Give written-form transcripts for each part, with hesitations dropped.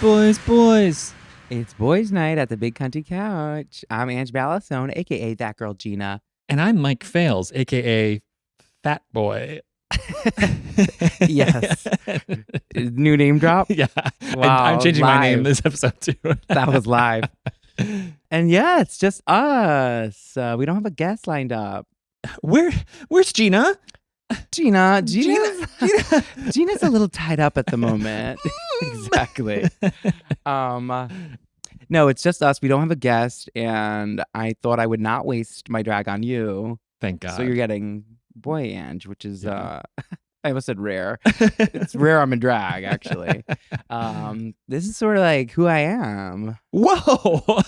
Boys. It's boys' night at the Big Country Couch. I'm Ange Balassone, a.k.a. That Girl Gina. And I'm Mike Fales, a.k.a. Fat Boy. Yes. New name drop? Yeah. Wow, I'm changing my name live. this episode, too. That was live. And yeah, it's just us. We don't have a guest lined up. Where's Gina? Gina's a little tied up at the moment. Exactly. No, it's just us. We don't have a guest, and I thought I would not waste my drag on you. Thank God. So you're getting Boy Ange, which is I almost said rare. It's rare I'm in drag, actually. This is sort of like who I am. Whoa!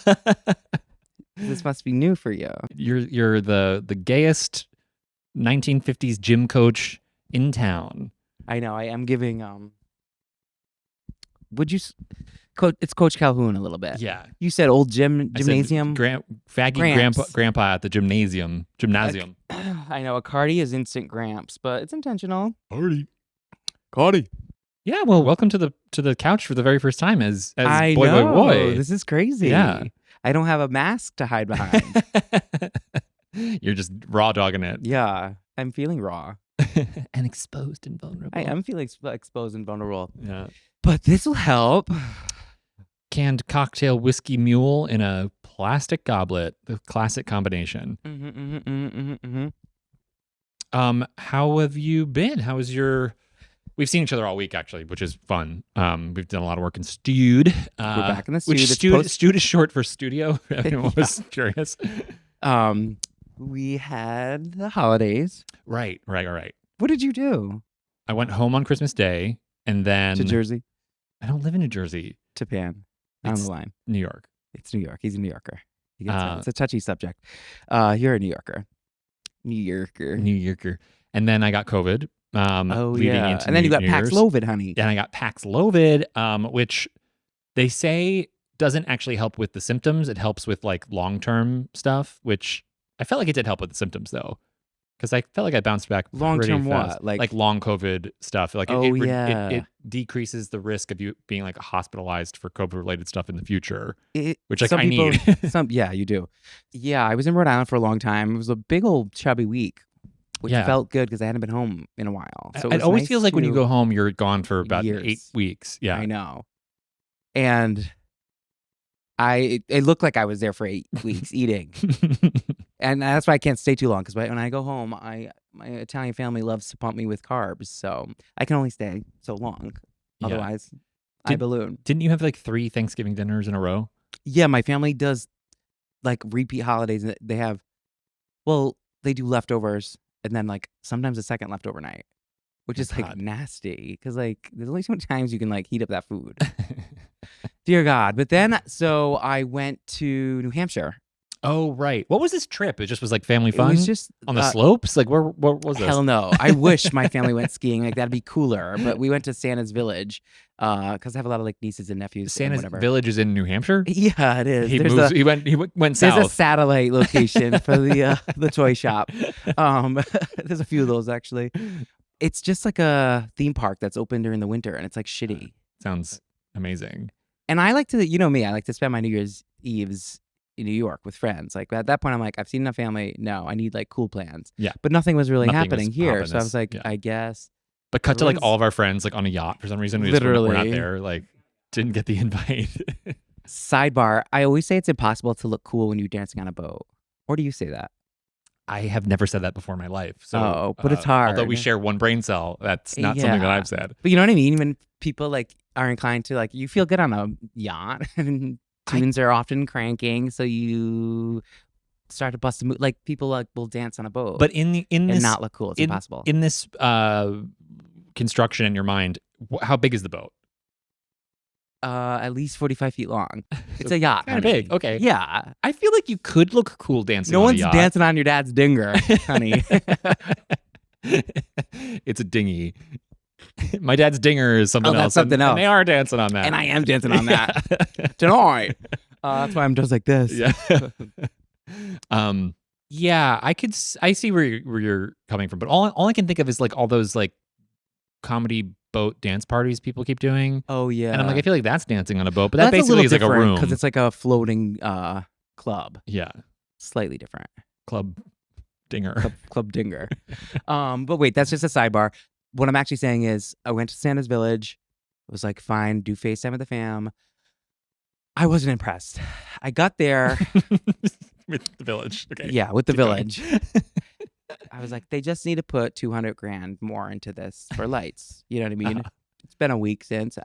This must be new for you. You're the gayest 1950s gym coach in town. I know. I am giving would you it's Coach Calhoun a little bit. Yeah. You said old gymnasium. Faggy grandpa at the gymnasium. I know a Cardi is instant gramps, but it's intentional. Cardi. Yeah, well, welcome to the couch for the very first time as I boy know. boy. This is crazy. Yeah. I don't have a mask to hide behind. You're just raw dogging it. Yeah. I'm feeling raw. And exposed and vulnerable. I am feeling exposed and vulnerable. Yeah. But this will help. Canned cocktail whiskey mule in a plastic goblet, the classic combination. How have you been? How was your... We've seen each other all week, actually, which is fun. We've done a lot of work in Stewed. We're back in the Stewed. Which Stewed is short for studio. Everyone was curious. We had the holidays. Right. What did you do? I went home on Christmas Day and then... To Jersey? I don't live in New Jersey. To Pan. On the line. New York. It's New York. He's a New Yorker. It's a touchy subject. You're a New Yorker. New Yorker. And then I got COVID. Leading into and then you got New Year's. Paxlovid, honey. And I got Paxlovid, which they say doesn't actually help with the symptoms. It helps with like long-term stuff, which I felt like it did help with the symptoms though. Because I felt like I bounced back long-term pretty fast. what? Like long COVID stuff. Like it decreases the risk of you being like hospitalized for COVID-related stuff in the future, which like I need. Yeah, you do. Yeah, I was in Rhode Island for a long time. It was a big old chubby week, which felt good because I hadn't been home in a while. So it always feels like when you go home, you're gone for about years. 8 weeks. Yeah, I know. And it looked like I was there for 8 weeks eating. And that's why I can't stay too long, because when I go home, my Italian family loves to pump me with carbs, so I can only stay so long. Otherwise, I balloon. Didn't you have like 3 Thanksgiving dinners in a row? Yeah, my family does like repeat holidays. They do leftovers, and then like sometimes a second leftover night, which is like nasty, because like there's only so many times you can like heat up that food. Dear God. But then, so I went to New Hampshire. Oh, right. What was this trip? It just was like family fun? It was just on the slopes? Like where was this? Hell no. I wish my family went skiing. Like that'd be cooler. But we went to Santa's Village because I have a lot of like nieces and nephews. Santa's Village is in New Hampshire? Yeah, it is. He went south. There's a satellite location for the toy shop. There's a few of those actually. It's just like a theme park that's open during the winter, and it's like shitty. Sounds amazing. And I like to, you know me, I like to spend my New Year's Eves in New York with friends. Like at that point, I'm like, I've seen enough family. No, I need like cool plans. Yeah. But nothing was really happening here. So I was like, I guess. But cut to like all of our friends like on a yacht for some reason. We literally we're not there. Like didn't get the invite. Sidebar, I always say it's impossible to look cool when you're dancing on a boat. Or do you say that? I have never said that before in my life. So, but it's hard. Although we share one brain cell, that's not something that I've said. But you know what I mean? When people like are inclined to like, you feel good on a yacht, and tunes are often cranking, so you start to bust a move. Like people like will dance on a boat, but in this, and not look cool. It's impossible. In this construction in your mind, how big is the boat? At least 45 feet long. It's a yacht. Kind of big. Okay. Yeah. I feel like you could look cool dancing on a yacht. No one's dancing on your dad's dinger, honey. It's a dinghy. My dad's dinger is something else. Something else. And they are dancing on that. And I am dancing on that tonight. That's why I'm just like this. Yeah. Yeah, I see where you're coming from, but all I can think of is like all those like comedy boat dance parties people keep doing. Oh yeah. And I'm like, I feel like that's dancing on a boat, but Well, that that's basically is like a room. because it's like a floating club. Yeah. Slightly different. Club dinger. Club dinger. But wait, that's just a sidebar. What I'm actually saying is I went to Santa's Village. It was like, fine, do FaceTime with the fam. I wasn't impressed. I got there. With the village. Okay. Yeah, with the Keep village. going. I was like, they just need to put 200 grand more into this for lights. You know what I mean? It's been a week since.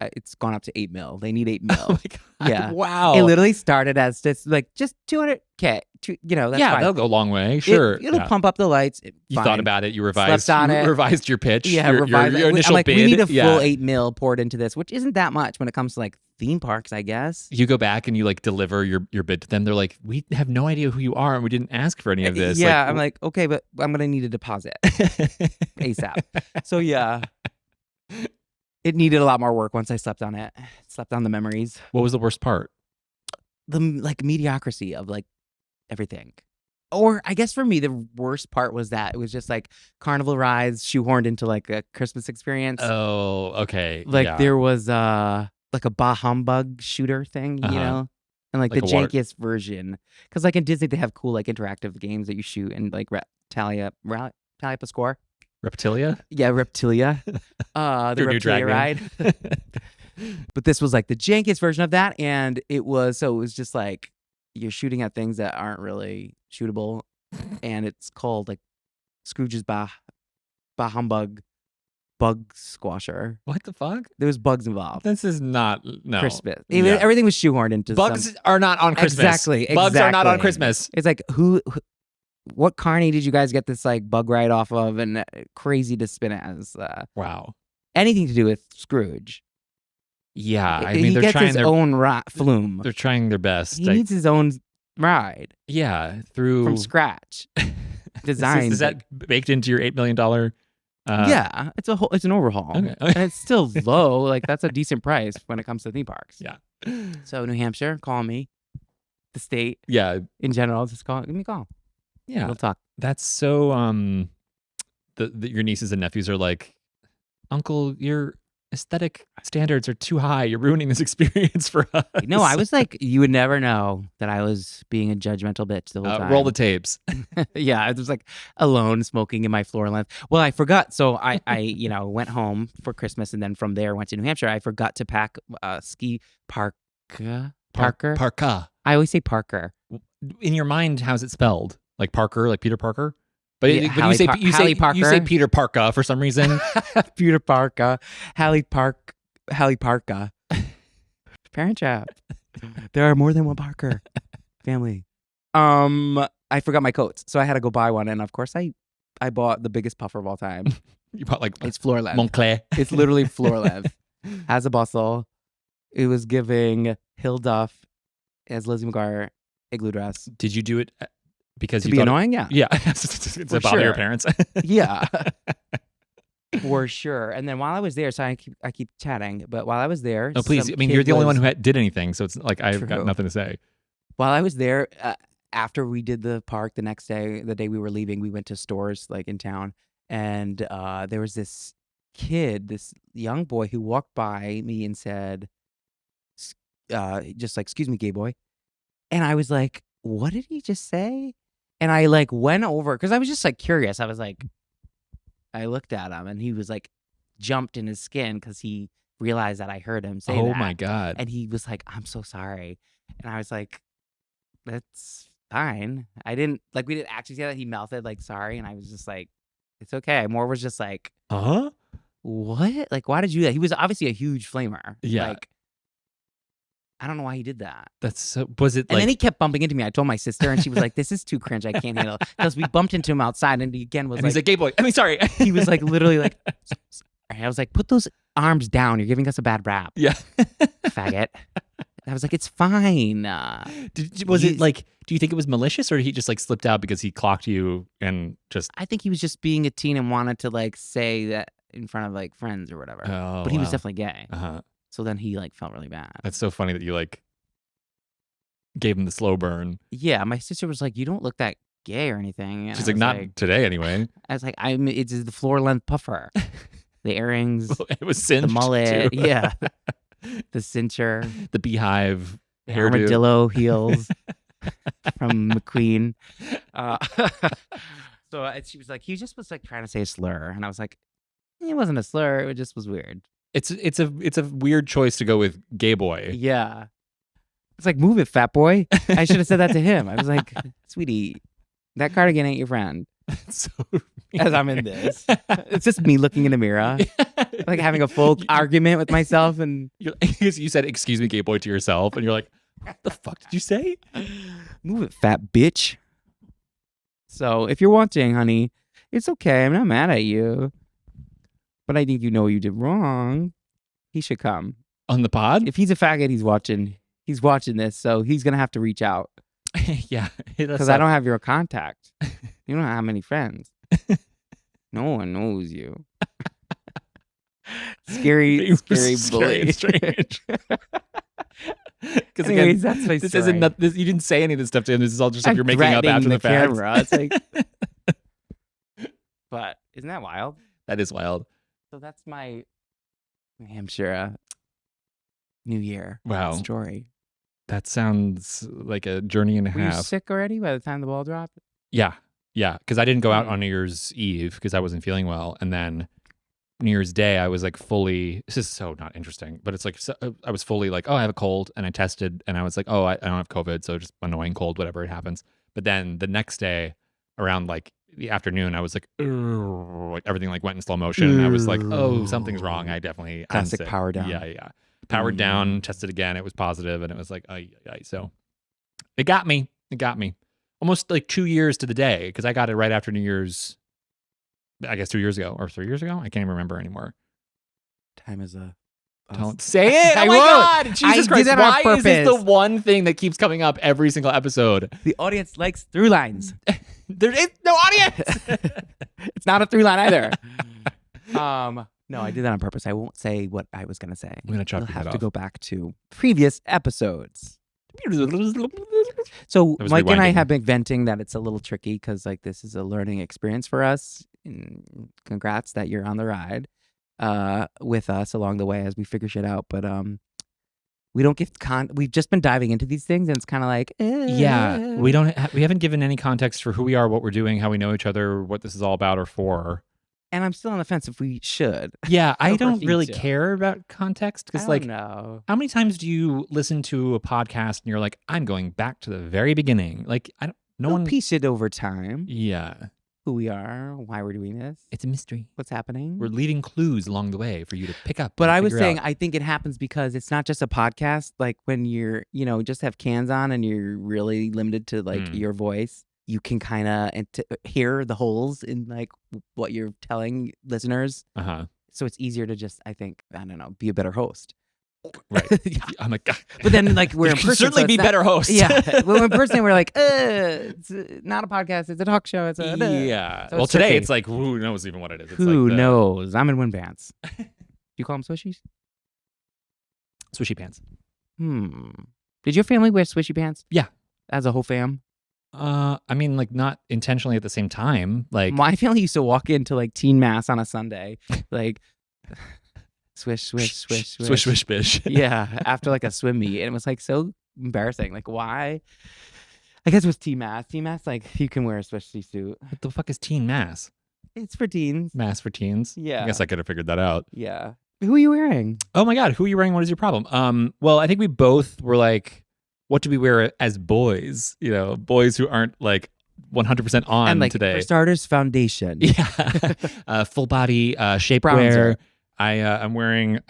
It's gone up to 8 mil. They need 8 mil. Oh my God. Yeah. Wow. It literally started as just 200K. That's fine. That'll go a long way. Sure. It'll pump up the lights. You thought about it. You revised. Slept on it. Revised your pitch. Yeah, your initial I'm like, bid. we need a full 8 mil poured into this, which isn't that much when it comes to like theme parks, I guess. You go back and you like deliver your bid to them. They're like, we have no idea who you are and we didn't ask for any of this. Yeah, I'm like, okay, but I'm gonna need a deposit ASAP. So yeah, it needed a lot more work once I slept on it. Slept on the memories. What was the worst part? The like mediocrity of like everything. Or I guess for me, the worst part was that it was just like carnival rides shoehorned into like a Christmas experience. Oh, okay. Like there was like a bah humbug shooter thing, you know? And like the jankiest version. Because like in Disney, they have cool like interactive games that you shoot and like tally up a score. Reptilia? Yeah, Reptilia. The Reptilia ride. But this was like the jankiest version of that. And it was just like you're shooting at things that aren't really shootable. And it's called like Scrooge's Bah Humbug Bug Squasher. What the fuck? There was bugs involved. This is not Christmas. Everything was shoehorned into bugs are not on Christmas. Exactly. Bugs are not on Christmas. It's like what carny did you guys get this like bug ride off of? And crazy to spin it as wow. Anything to do with Scrooge. Yeah, I mean, he they're gets trying his own flume. They're trying their best. He needs his own ride. Yeah, from scratch. Designed. Is that baked into your $8 million? Yeah, it's an overhaul. Okay. And it's still low. Like that's a decent price when it comes to theme parks. Yeah. So New Hampshire, call me. The state. Yeah. In general, just give me a call. Yeah. We'll talk. That's so your nieces and nephews are like, Uncle, your aesthetic standards are too high. You're ruining this experience for us. No, I was like, you would never know that I was being a judgmental bitch the whole time. Roll the tapes. Yeah, I was like alone smoking in my floor length. Well, I forgot. So I went home for Christmas and then from there went to New Hampshire. I forgot to pack ski Parker. Parka. I always say Parker. In your mind, how's it spelled? Like Parker, like Peter Parker? But, yeah, but you say Peter Parka for some reason. Peter Parka, Hallie Parka. Parent Trap. There are more than one Parker family. I forgot my coats, so I had to go buy one, and of course I bought the biggest puffer of all time. You bought like it's floor length. Montclair. It's literally floor length. Has a bustle. It was giving Hill Duff as Lizzie McGuire igloo dress. Did you do it? Because to be annoying, yeah. To bother your parents. Yeah. For sure. And then while I was there, so I keep chatting, but while I was there, no, please. I mean, you're the only one who did anything, so it's like I've got nothing to say. While I was there, after we did the park the next day, the day we were leaving, we went to stores like in town, and there was this kid, this young boy, who walked by me and said, just like, "Excuse me, gay boy," and I was like, "What did he just say?" And I like went over because I was just like curious. I was like, I looked at him and he was like jumped in his skin because he realized that I heard him say that. Oh my God. And he was like, "I'm so sorry." And I was like, "That's fine." We didn't actually say that. He mouthed like sorry. And I was just like, "It's okay." More was just like, what? Like, why did you do that? He was obviously a huge flamer. Yeah. Like, I don't know why he did that. That's so. Was it? And then he kept bumping into me. I told my sister, and she was like, "This is too cringe. I can't handle it." Because we bumped into him outside, and he again was and he's like, "Gay boy." I mean, sorry. He was like literally like. I was like, "Put those arms down. You're giving us a bad rap." Yeah. Faggot. I was like, "It's fine." Was it like? Do you think it was malicious, or did he just like slipped out because he clocked you and just? I think he was just being a teen and wanted to like say that in front of like friends or whatever. Oh, but he was definitely gay. Uh-huh. So then he like felt really bad. That's so funny that you like gave him the slow burn. Yeah, my sister was like, "You don't look that gay or anything." And she's like, "Not today, anyway." I was like, "It's the floor length puffer." The earrings, It was the cinched mullet, too. yeah, the cincher, The beehive the hairdo. armadillo heels from McQueen. So she was like, he just was like trying to say a slur, and I was like, it wasn't a slur. It just was weird. It's a weird choice to go with gay boy. Yeah. It's like, move it, fat boy. I should have said that to him. I was like, sweetie, that cardigan ain't your friend. So As I'm in this. It's just me looking in the mirror, like having a full argument with myself. And you said, excuse me, gay boy, to yourself. And you're like, what the fuck did you say? Move it, fat bitch. So if you're watching, honey, it's okay. I'm not mad at you. But I think you know what you did wrong. He should come. On the pod? If he's a faggot, he's watching this. So he's going to have to reach out. Yeah. Because I don't have your contact. You don't have many friends. No one knows you. Scary bully. Strange. Because Anyways, that's my this story. isn't you didn't say any of this stuff to him. This is all just stuff you're making up after the fact. Camera. It's like, but isn't that wild? That is wild. So that's my New Hampshire New Year story. That sounds like a journey and a Were you half. sick already by the time the ball dropped? Yeah. Because I didn't go out on New Year's Eve because I wasn't feeling well, and then New Year's Day I was like fully. This is so not interesting, but it's like I was fully like, oh, I have a cold, and I tested, and I was like, oh, I don't have COVID, so just annoying cold, whatever it happens. But then the next day, around like the afternoon, I was like, like everything like went in slow motion. And I was like, oh, something's wrong. I definitely classic power down. Yeah. Powered down, tested again. It was positive, and it was like, so it got me. Almost like 2 years to the day, because I got it right after New Year's, I guess 2 years ago or 3 years ago. I can't even remember anymore. Time is a... Don't say it. I Oh my won't. God. Jesus Christ. Did that on Why is this the purpose. one thing that keeps coming up every single episode? The audience likes through lines. There is no audience. It's not a through line either. No, I did that on purpose. I won't say what I was going to say. I'm going to chop You'll your have head to off. go back to previous episodes. So That was Mike and I rewinding. have been venting that it's a little tricky because like this is a learning experience for us. And congrats that you're on the ride with us along the way as we figure shit out. But we don't give we've just been diving into these things, and it's kind of like Yeah, we haven't given any context for who we are, what we're doing, how we know each other, what this is all about or for. And I'm still on the fence if we should. Yeah, I Or don't for really future. care about context I because, don't like, know. how many times do you listen to a podcast and you're like, I'm going back to the very beginning? Like, I don't. No We'll one. piece it over time. Yeah, Who we are, why we're doing this, it's a mystery. what's happening. We're leaving clues along the way for you to pick up. But and I was figure saying, out. I think it happens because it's not just a podcast. Like when you're, just have cans on and you're really limited to like your voice, you can kind of hear the holes in like what you're telling listeners. So it's easier to just, I think, I don't know, be a better host. Right. Yeah. I'm like, God. But then like we're You in can person. certainly so be it's not- better hosts. Yeah. Well, in person, we're like, it's not a podcast. It's a talk show. It's a. Yeah. So Well, it's today tricky. it's like, who knows even what it is? It's Who like knows? I'm in wind pants. Do you call them swishies? Swishy pants. Did your family wear swishy pants? Yeah. As a whole fam? I mean, like not intentionally at the same time. Like My family used to walk into like teen mass on a Sunday, like swish, swish, swish, swish. swish, swish, bish. Yeah, after like a swim meet. And it was like so embarrassing. Like, why? I guess it was teen mass. Teen mass, like you can wear a swishy suit. What the fuck is teen mass? It's for teens. Mass for teens? Yeah. I guess I could have figured that out. Yeah. Who are you wearing? Oh my God, who are you wearing? What is your problem? Well, I think we both were like, what do we wear as boys? Boys who aren't like 100% on And like today. for starters, foundation. Yeah. Full body shapewear. Bronzer. I'm wearing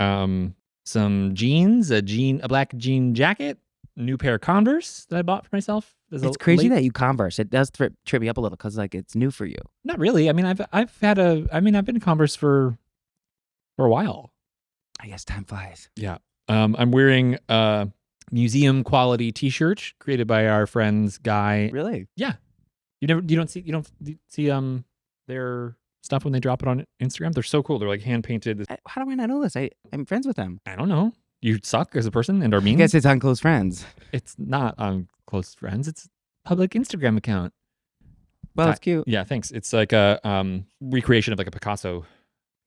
some jeans, a black jean jacket, new pair of Converse that I bought for myself. It's crazy that you Converse. It does trip me up a little because like it's new for you. Not really. I mean, I've been in Converse for a while. I guess time flies. Yeah. I'm wearing a museum quality T-shirt created by our friends Guy. Really? Yeah. You don't see their stuff when they drop it on Instagram. They're so cool. They're like hand painted. How do I not know this? I'm friends with them. I don't know. You suck as a person and are mean. I guess it's on close friends. It's not on close friends. It's a public Instagram account. Well, it's cute. Yeah, thanks. It's like a recreation of like a Picasso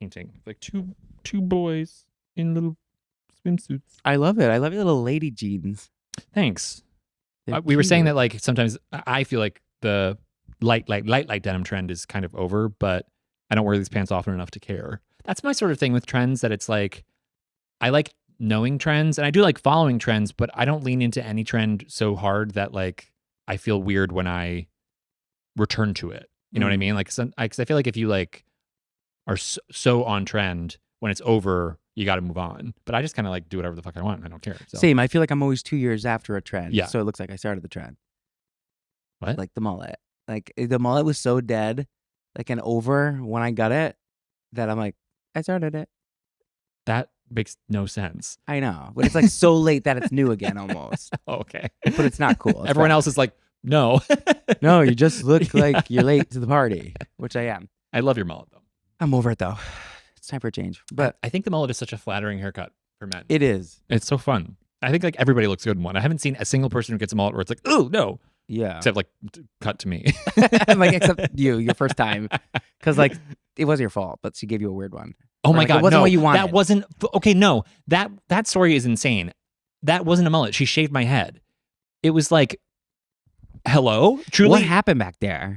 painting. Like two boys in little swimsuits. I love it. I love your little lady jeans. Thanks. They're We were saying cute. that like sometimes I feel like the light denim trend is kind of over, but I don't wear these pants often enough to care. That's my sort of thing with trends, that it's like I like knowing trends and I do like following trends, but I don't lean into any trend so hard that like I feel weird when I return to it. You know what I mean? Like, because I feel like if you like are so on trend, when it's over, you got to move on. But I just kind of like do whatever the fuck I want. I don't care. So. Same. I feel like I'm always 2 years after a trend. Yeah. So it looks like I started the trend. What? Like the mullet. Like the mullet was so dead, like and over when I got it, that I'm like, I started it. That makes no sense. I know, but it's like so late that it's new again almost. Oh, okay. But it's not cool. It's Everyone fine. else is like, no. No, you just look like you're late to the party, which I am. I love your mullet though. I'm over it though. It's time for a change. But I think the mullet is such a flattering haircut for men. it is. It's so fun. I think like everybody looks good in one. I haven't seen a single person who gets a mullet where it's like, oh no. Yeah. Except like cut to me. Like except you, your first time, because like it was your fault, but she gave you a weird one. Oh Or, my like, God, it wasn't no, what you wanted. that wasn't okay. No, that story is insane. That wasn't a mullet. She shaved my head. It was like, hello, truly. What happened back there?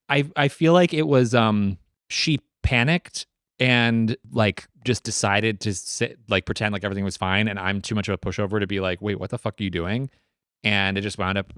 I feel like it was she panicked and like just decided to sit, like pretend like everything was fine, and I'm too much of a pushover to be like, wait, what the fuck are you doing? And I just wound up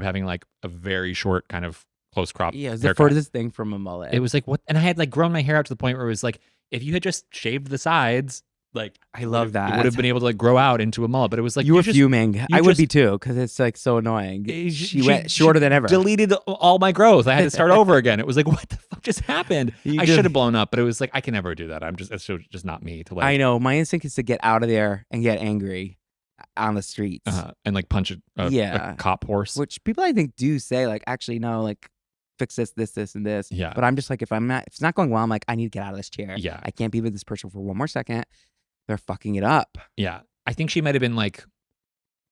having like a very short kind of close crop. Yeah, it was the haircut. furthest thing from a mullet. It was like what, and I had like grown my hair out to the point where it was like, if you had just shaved the sides, like I love that. it would have been able to like grow out into a mullet. But it was like you were just fuming. I would just- be too, because it's like so annoying. She went she shorter than ever. deleted all my growth. I had to start over again. It was like, what the fuck just happened? You I just- should have blown up, but it was like, I can never do that. It's just not me to like. I know. My instinct is to get out of there and get angry on the streets. And like punch a Yeah. cop horse. Which people I think do say like, actually no, like fix this, and this. Yeah. But I'm just like, if it's not going well, I'm like, I need to get out of this chair. Yeah. I can't be with this person for one more second. They're fucking it up. Yeah. I think she might have been like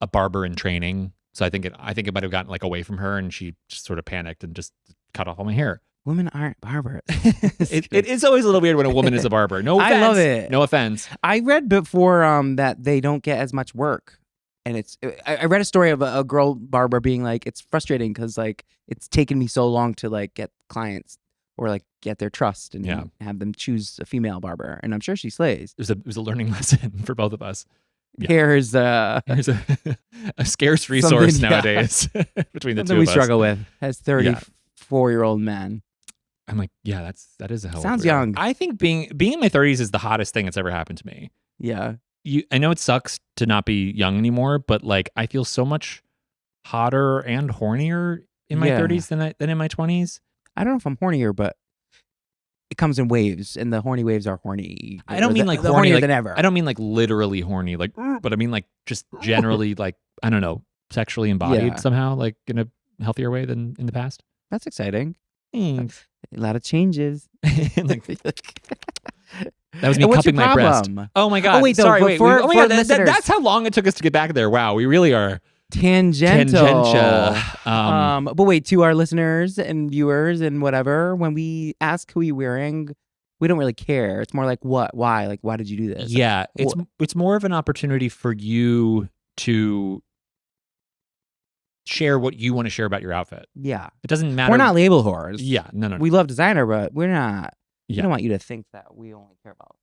a barber in training. So I think it might have gotten like away from her, and she just sort of panicked and just cut off all my hair. Women aren't barbers. It is always a little weird when a woman is a barber. No offense. I love it. No offense. I read before that they don't get as much work. And I read a story of a girl barber being like, it's frustrating because like it's taken me so long to like get clients or like get their trust and have them choose a female barber. And I'm sure she slays. It was a learning lesson for both of us. Yeah. Here's There's a scarce resource Something, nowadays between the something two we of us. struggle with as 34-year-old men. I'm like, yeah, that is a hell. Sounds of a career. young. I think being in my 30s is the hottest thing that's ever happened to me. Yeah. I know it sucks to not be young anymore, but like I feel so much hotter and hornier in my 30s than in my 20s. I don't know if I'm hornier, but it comes in waves, and the horny waves are horny. I don't mean like the horny hornier like, than ever. I don't mean like literally horny, like, but I mean like just generally like, I don't know, sexually embodied somehow, like in a healthier way than in the past. That's exciting. Thanks. A lot of changes. Like, that was me And what's cupping your my breast. problem? Oh my God. Oh, wait, though, sorry. but Wait, for oh my God. listeners- That's how long it took us to get back there. Wow. We really are Tangential. tangential. But wait, to our listeners and viewers and whatever, when we ask who you're wearing, we don't really care. It's more like what, why, like why did you do this? Yeah. It's more of an opportunity for you to share what you want to share about your outfit. Yeah. It doesn't matter. We're not label whores. Yeah. No. We love designer, but we're not. We Yeah. don't want you to think that we only care about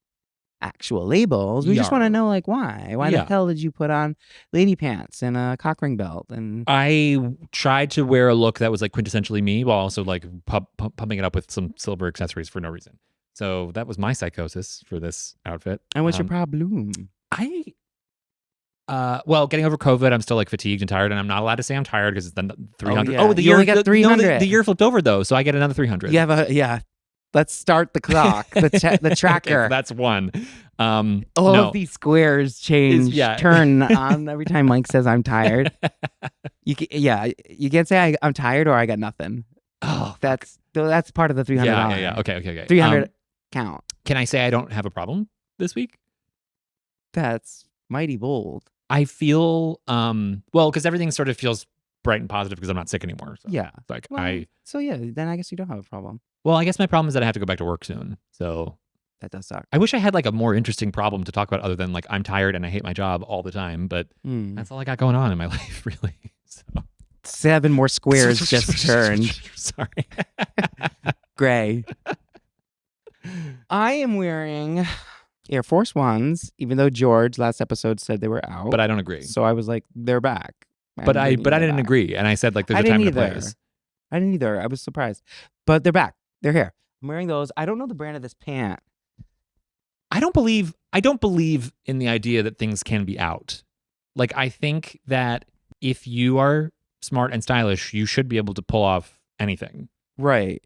actual labels. We just want to know like why. Why the hell did you put on lady pants and a cock ring belt? And I tried to wear a look that was like quintessentially me, while also like pumping it up with some silver accessories for no reason. So that was my psychosis for this outfit. And what's your problem? Well, getting over COVID, I'm still like fatigued and tired, and I'm not allowed to say I'm tired because it's the 300. yeah. Oh, the You year only got 300. the year flipped over though, so I get another 300. You have Let's start the clock, the tracker. Okay, that's one. All no. of these squares change, turn on every time Mike says I'm tired. You can't say I'm tired or I got nothing. Oh, that's part of the $300. Yeah. Okay. 300 count. Can I say I don't have a problem this week? That's mighty bold. I feel well because everything sort of feels bright and positive because I'm not sick anymore. So. Yeah. Like then I guess you don't have a problem. Well, I guess my problem is that I have to go back to work soon. So That does suck. I wish I had like a more interesting problem to talk about other than like I'm tired and I hate my job all the time, but that's all I got going on in my life, really. So 7 more squares just turned. Sorry. Gray. I am wearing Air Force Ones, even though George last episode said they were out. But I don't agree. So I was like, they're back. But I didn't agree. And I said like there's a time and a place. I didn't either. I was surprised. But they're back. They're here. I'm wearing those. I don't know the brand of this pant. I don't believe in the idea that things can be out. Like I think that if you are smart and stylish, you should be able to pull off anything. Right.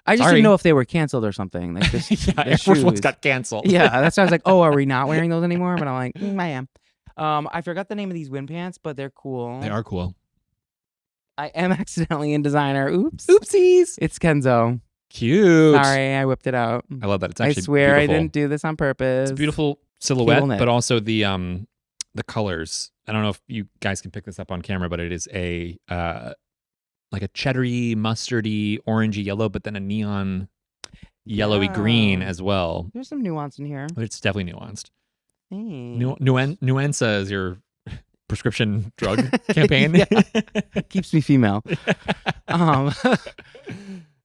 I just didn't know if they were canceled or something. Like this, yeah, Air Force Ones got canceled. Yeah, that's why I was like, oh, are we not wearing those anymore? But I'm like, I am. I forgot the name of these wind pants, but they're cool. They are cool. I am accidentally in designer. Oops. Oopsies. It's Kenzo. Cute. Sorry, I whipped it out. I love that. It's actually I swear beautiful. I didn't do this on purpose. It's a beautiful silhouette, but also the colors. I don't know if you guys can pick this up on camera, but it is a like a cheddary, mustardy, orangey yellow, but then a neon yellowy green as well. There's some nuance in here. It's definitely nuanced. Nuansa is your prescription drug campaign. Keeps me female.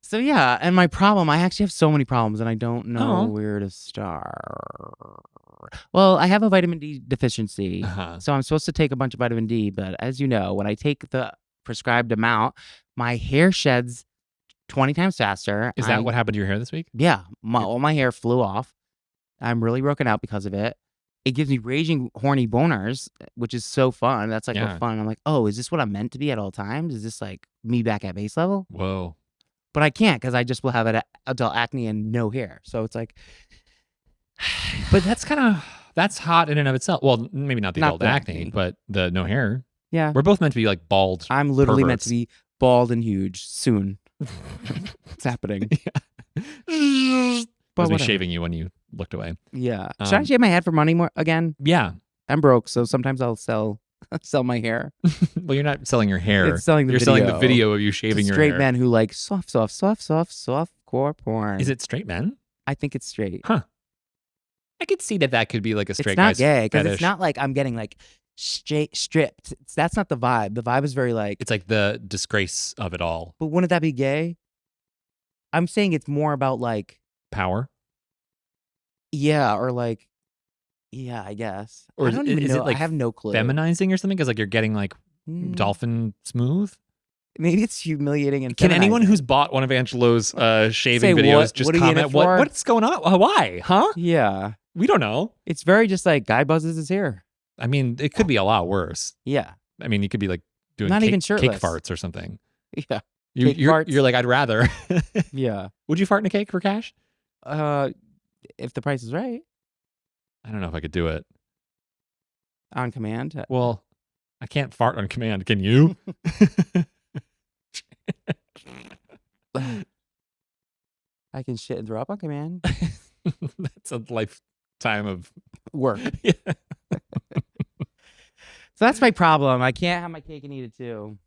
So yeah, and my problem, I actually have so many problems and I don't know where to start. Well, I have a vitamin D deficiency, so I'm supposed to take a bunch of vitamin D, but as you know, when I take the prescribed amount, my hair sheds 20 times faster. Is that what happened to your hair this week? Yeah, all my hair flew off. I'm really broken out because of it. It gives me raging horny boners, which is so fun. That's like fun. I'm like, oh, is this what I'm meant to be at all times? Is this like me back at base level? Whoa. But I can't because I just will have adult acne and no hair. So it's like. But that's hot in and of itself. Well, maybe not the adult acne, but the no hair. Yeah. We're both meant to be like bald. I'm literally meant to be bald and huge soon. It's happening. It was me shaving you when you looked away. Yeah. Should I shave my head for money more again? Yeah. I'm broke, so sometimes I'll sell my hair. Well, you're not selling your hair. It's selling the video. Selling the video of you shaving your hair. Straight men who like soft core porn. Is it straight men? I think it's straight. Huh. I could see that could be like a straight guy's gay because it's not like I'm getting like stripped. That's not the vibe. The vibe is very like it's like the disgrace of it all. But wouldn't that be gay? I'm saying it's more about like power. Yeah, or like, yeah, I guess. Or I don't even know. Like I have no clue. Feminizing or something? Because like you're getting like dolphin smooth. Maybe it's humiliating and. Can anyone who's bought one of Angelo's shaving videos just comment what's going on? Why? Huh? Yeah, we don't know. It's very just like guy buzzes his hair. I mean, it could be a lot worse. Yeah. I mean, you could be like doing not even shirtless. Cake farts or something. Yeah. You're like, I'd rather. Yeah. Would you fart in a cake for cash? If the price is right. I don't know if I could do it. On command? Well, I can't fart on command. Can you? I can shit and throw up on command. That's a lifetime of work. Yeah. So that's my problem. I can't have my cake and eat it too.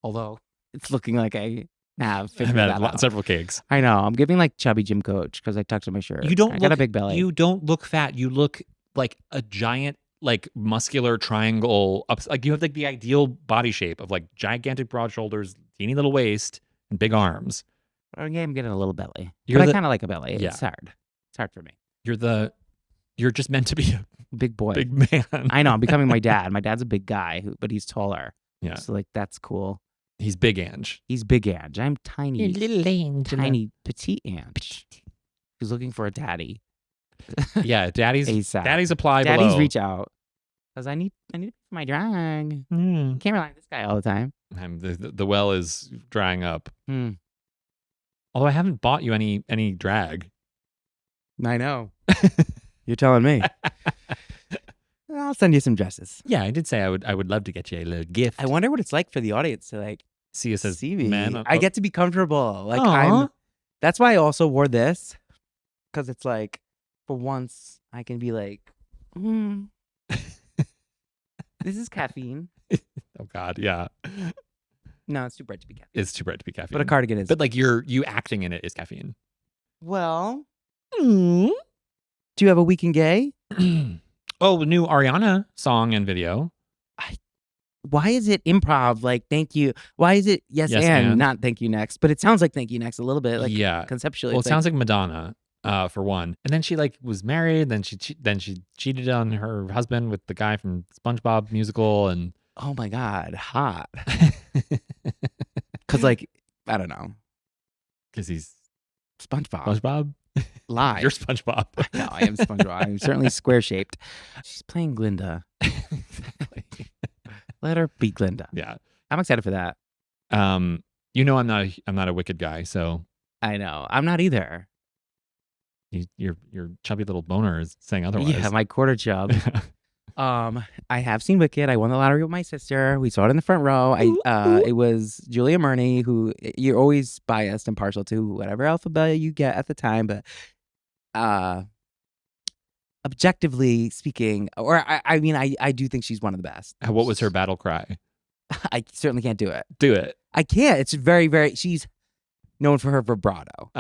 Although it's looking like I have figured that out. Several cakes. I know. I'm giving like chubby gym coach because I tucked in my shirt. I got a big belly. You don't look fat. You look like a giant, like muscular triangle. Like you have like the ideal body shape of like gigantic broad shoulders, teeny little waist, and big arms. Okay, I'm getting a little belly. But I kind of like a belly. Yeah. It's hard. It's hard for me. You're just meant to be a big boy. Big man. I know. I'm becoming my dad. My dad's a big guy, but he's taller. Yeah. So like that's cool. He's big Ange. He's big Ange. I'm tiny. You're little Ange. Tiny petite Ange. Who's looking for a daddy. Yeah, daddies ASAP. Daddies apply daddies below. Reach out. Because I need to pay for my drag. Can't rely on this guy all the time. The well is drying up. Although I haven't bought you any drag. I know. You're telling me. I'll send you some dresses. Yeah, I did say I would love to get you a little gift. I wonder what it's like for the audience to like see us as see me. Men. I get to be comfortable. Like that's why I also wore this. Because it's like, for once, I can be like, this is caffeine. Oh God, yeah. No, it's too bright to be caffeine. It's too bright to be caffeine. But a cardigan is. But like you acting in it is caffeine. Well, Mm. do you have a weekend gay? Oh, new Ariana song and video. Why is it improv? Like, thank you. Why is it yes and not thank you next? But it sounds like thank you next a little bit. Like, Yeah. conceptually. Well, it sounds like Madonna, for one. And then she like was married. Then she cheated on her husband with the guy from SpongeBob musical. And oh my God, hot. Because like, I don't know. Because he's SpongeBob. SpongeBob? Live. You're SpongeBob. No, I am SpongeBob. I'm certainly square shaped. She's playing Glinda. Exactly. Let her be Glinda. Yeah. I'm excited for that. I'm not a wicked guy, so I know. I'm not either. Your chubby little boner is saying otherwise. Yeah, my quarter chub. I have seen Wicked. I won the lottery with my sister. We saw it in the front row. It was Julia Murney, who you're always biased and partial to whatever alphabet you get at the time, but objectively speaking, or I mean, I do think she's one of the best. What was her battle cry? I certainly can't do it. Do it. I can't. It's very, very. She's known for her vibrato.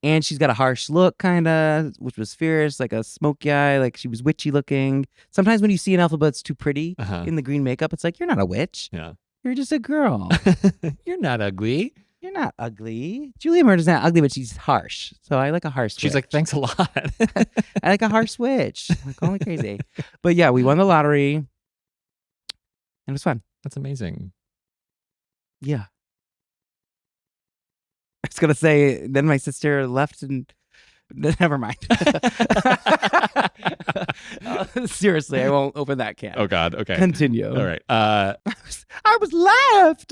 And she's got a harsh look, kind of, which was fierce, like a smoky eye, like she was witchy looking. Sometimes when you see an alphabet that's too pretty in the green makeup, it's like, you're not a witch. Yeah. You're just a girl. You're not ugly. You're not ugly. Julia Murder's not ugly, but she's harsh. So I like a harsh She's witch. like, thanks a lot. I like a harsh witch. Like, call me crazy. But yeah, we won the lottery. And it was fun. That's amazing. Yeah. I was going to say, then my sister left and never mind. Seriously, I won't open that can. Oh, God. Okay. Continue. All right. I was left.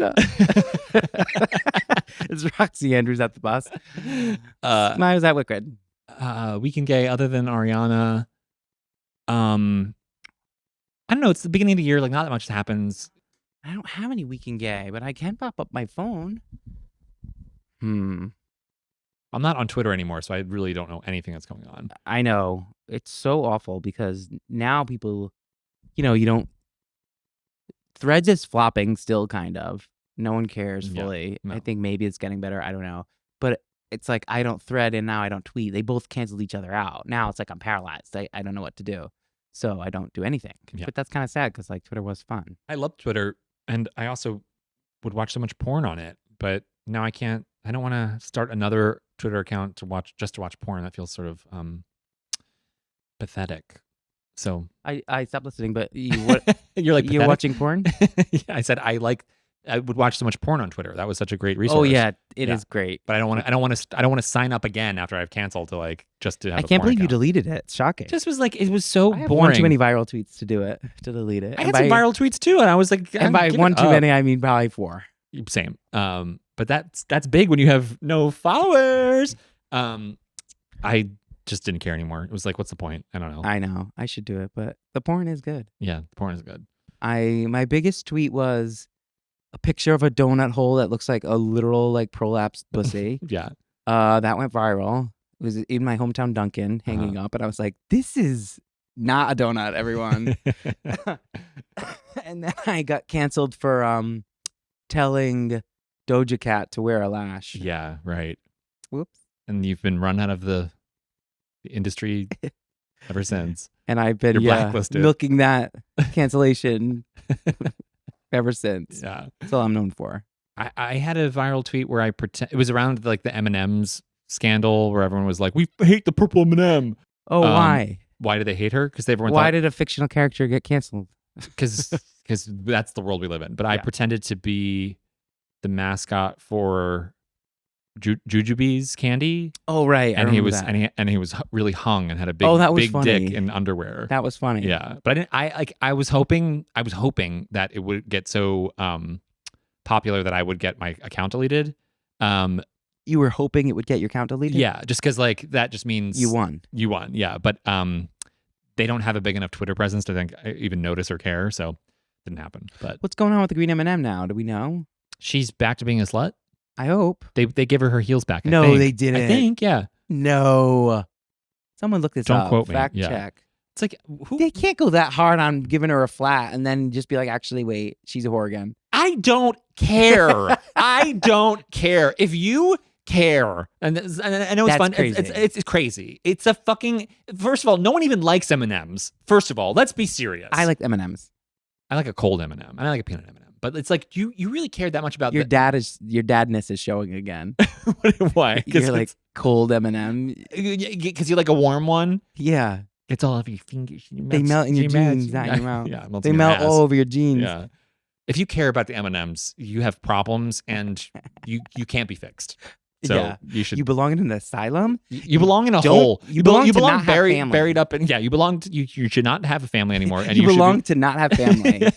It's Roxy Andrews at the bus. I was at Wicked. Weekend gay other than Ariana. I don't know. It's the beginning of the year. Like, not that much happens. I don't have any weekend gay, but I can pop up my phone. I'm not on Twitter anymore, so I really don't know anything that's going on. I know. It's so awful because now people, you don't. Threads is flopping still, kind of. No one cares fully. Yeah, no. I think maybe it's getting better. I don't know. But it's like I don't thread and now I don't tweet. They both canceled each other out. Now it's like I'm paralyzed. I don't know what to do. So I don't do anything. Yeah. But that's kind of sad because like Twitter was fun. I love Twitter, and I also would watch so much porn on it. But now I can't. I don't want to start another Twitter account to watch porn. That feels sort of pathetic. So I stopped listening, but you're pathetic? watching porn? Yeah, I said I would watch so much porn on Twitter. That was such a great resource. Oh yeah, it is great. But I don't want to sign up again after I've canceled to like just to have I can't believe you account. deleted it. It's shocking. Just was like it was so I have boring. one too many viral tweets to do it, to delete it. I had some viral tweets too, and I was like, and by one too many, I mean probably 4. Same. But that's big when you have no followers. I just didn't care anymore. It was like, what's the point? I don't know. I know. I should do it, but the porn is good. Yeah, the porn is good. My biggest tweet was a picture of a donut hole that looks like a literal like prolapsed pussy. Yeah. That went viral. It was in my hometown Dunkin' hanging up, and I was like, this is not a donut, everyone. And then I got canceled for telling Doja Cat to wear a lash. Yeah, right. Whoops. And you've been run out of the industry ever since. And I've been milking that cancellation ever since. Yeah. That's all I'm known for. I had a viral tweet where it was around like the M&M's scandal where everyone was like, we hate the purple M&M. Oh, why? Why do they hate her? Because why did a fictional character get canceled? Because that's the world we live in. But I Yeah. pretended to be the mascot for Jujubee's candy. Oh, right. And he was really hung and had a big dick in underwear. That was funny. Yeah. But I was hoping that it would get so popular that I would get my account deleted. You were hoping it would get your account deleted? Yeah, just because like that just means You won. Yeah. But they don't have a big enough Twitter presence to think even notice or care, so it didn't happen. But What's going on with the green M&M now? Do we know? she's back to being a slut. I hope. They give her heels back. No, I think. they didn't. I think, yeah. No. Someone look this up. Don't quote me. Fact Yeah. check. It's like who? They can't go that hard on giving her a flat and then just be like, actually, wait, she's a whore again. I don't care. I don't care. If you care. And I know it's That's fun. crazy. It's crazy. It's a fucking. First of all, no one even likes M&Ms. First of all, let's be serious. I like M&Ms. I like a cold M&M. And I like a peanut M&M. But it's like you really cared that much about your dadness is showing again. Why? You're like cold M&M. Because you like a warm one. Yeah, it's all over your fingers. They melt in your jeans, not in your mouth. Yeah, they melt all over your jeans. Yeah. If you care about the M&Ms, you have problems and you can't be fixed. So you belong in an asylum. You belong in a hole. You belong buried up in. Yeah, you belong to. You should not have a family anymore. And you belong to not have family.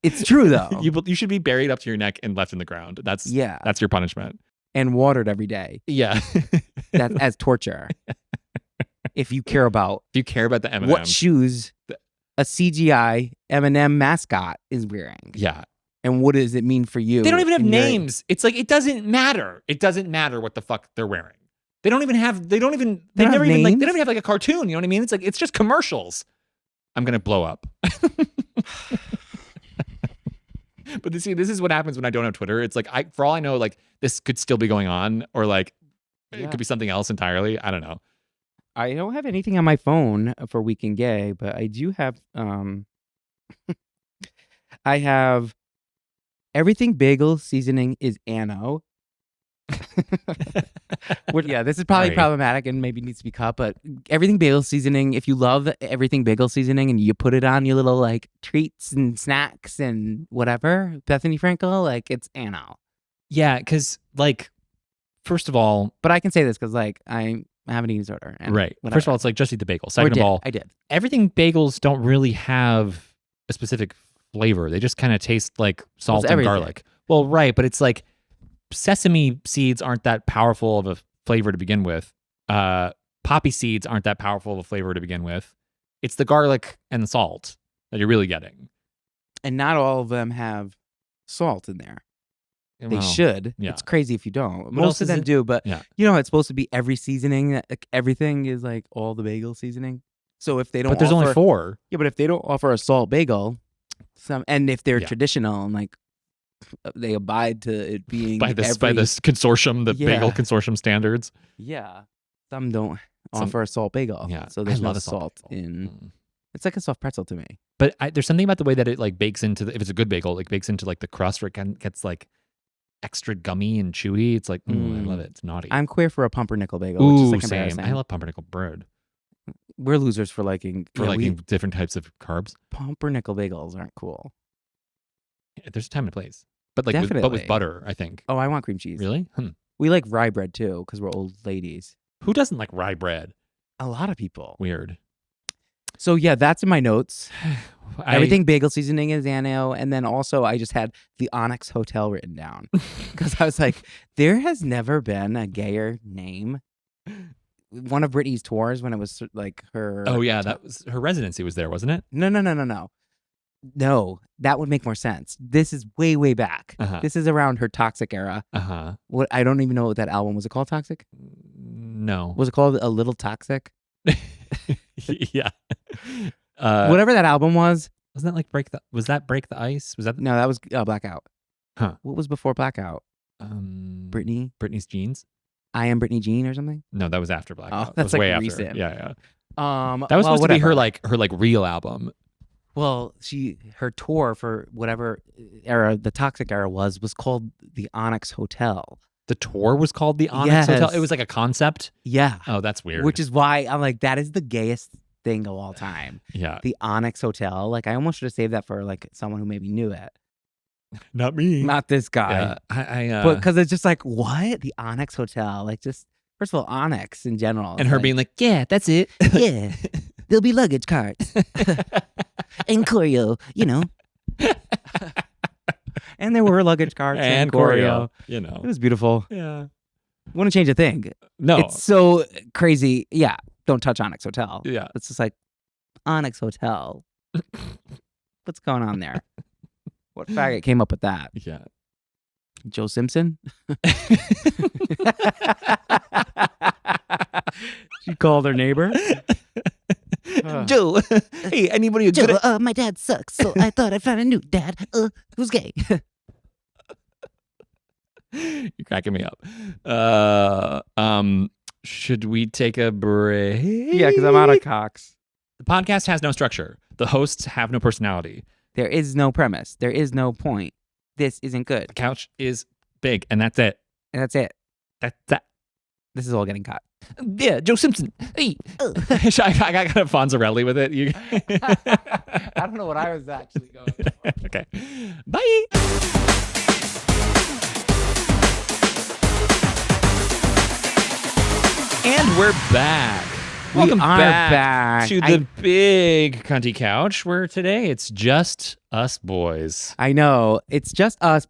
It's true though. You should be buried up to your neck and left in the ground. That's your punishment. And watered every day. Yeah, that's as torture. If you care about the M&M, what shoes a CGI M&M mascot is wearing. Yeah. And what does it mean for you? They don't even have names. It's like it doesn't matter. It doesn't matter what the fuck they're wearing. They never even have like a cartoon, you know what I mean? It's like it's just commercials. I'm gonna blow up. But this is what happens when I don't have Twitter. It's like for all I know, like this could still be going on, or like it could be something else entirely. I don't know. I don't have anything on my phone for Weak and Gay, but I do have I have everything bagel seasoning is Anno. This is probably problematic and maybe needs to be cut, but everything bagel seasoning, if you love everything bagel seasoning and you put it on your little like treats and snacks and whatever, Bethany Frankel, like it's Anno. Yeah, because like, first of all, but I can say this because like I have an eating disorder. Right. Whatever. First of all, it's like just eat the bagel. Second of all, I did. Everything bagels don't really have a specific flavor. They just kind of taste like salt and garlic. Well, right, but it's like sesame seeds aren't that powerful of a flavor to begin with. Poppy seeds aren't that powerful of a flavor to begin with. It's the garlic and the salt that you're really getting. And not all of them have salt in there. They should. Yeah. It's crazy if you don't. Most of them do, but you know, it's supposed to be every seasoning. Like, everything is like all the bagel seasoning. So if they don't, but there's only 4. Yeah, but if they don't offer a salt bagel, and if they're traditional and like they abide to it being by this consortium, the bagel consortium standards. Yeah, some don't offer a salt bagel. Yeah, so there's no salt in. It's like a soft pretzel to me. But there's something about the way that it like bakes into if it's a good bagel, it like bakes into like the crust, where it gets like extra gummy and chewy. It's like I love it. It's naughty. I'm queer for a pumpernickel bagel. Which is like same. I love pumpernickel bread. We're losers for liking different types of carbs. Pumpernickel bagels aren't cool. Yeah, there's a time and place, but like with butter, I think. Oh, I want cream cheese. Really? We like rye bread too because we're old ladies. Who doesn't like rye bread? A lot of people. Weird. So yeah, that's in my notes. Everything bagel seasoning is Anno, and then also I just had the Onyx Hotel written down because I was like, there has never been a gayer name. One of Britney's tours when it was like her. Oh yeah, that was her residency was there, wasn't it? No. No, that would make more sense. This is way back. This is around her Toxic era. What I don't even know what that album was. It called Toxic? No. Was it called A Little Toxic? Yeah. Whatever that album was. Wasn't that like Break the Ice? Was that No, that was Blackout. Huh. What was before Blackout? Britney's Jeans? I Am Britney Jean or something? No, that was after Blackout. Oh, that's like way recent. After. Yeah. That was supposed to be her real album. Well, her tour for whatever era the Toxic era was called the Onyx Hotel. The tour was called the Onyx Hotel? It was like a concept? Yeah. Oh, that's weird. Which is why I'm like, that is the gayest thing of all time. Yeah. The Onyx Hotel. Like, I almost should have saved that for like someone who maybe knew it. Not me. Not this guy. Yeah. But because it's just like, what? The Onyx Hotel. Like, just, first of all, Onyx in general. And her being like, yeah, that's it. Yeah. There'll be luggage carts. And choreo, you know. And there were luggage carts and choreo. You know. It was beautiful. Yeah. Wouldn't change a thing. No. It's so crazy. Yeah. Don't touch Onyx Hotel. Yeah. It's just like, Onyx Hotel. What's going on there? What faggot came up with that? Yeah. Joe Simpson? She called her neighbor. Joe, hey, anybody Joe, my dad sucks, so I thought I'd find a new dad who's gay. You're cracking me up. Should we take a break? Yeah, because I'm out of cocks. The podcast has no structure. The hosts have no personality. There is no premise. There is no point. This isn't good. The couch is big, and that's it. And that's it. That's that. This is all getting cut. Yeah, Joe Simpson. Hey. I got kind of Fonzarelli with it. You... I don't know what I was actually going for. Okay. Bye. And we're back. Welcome back to the big cunty couch, where today it's just us boys. I know. It's just us,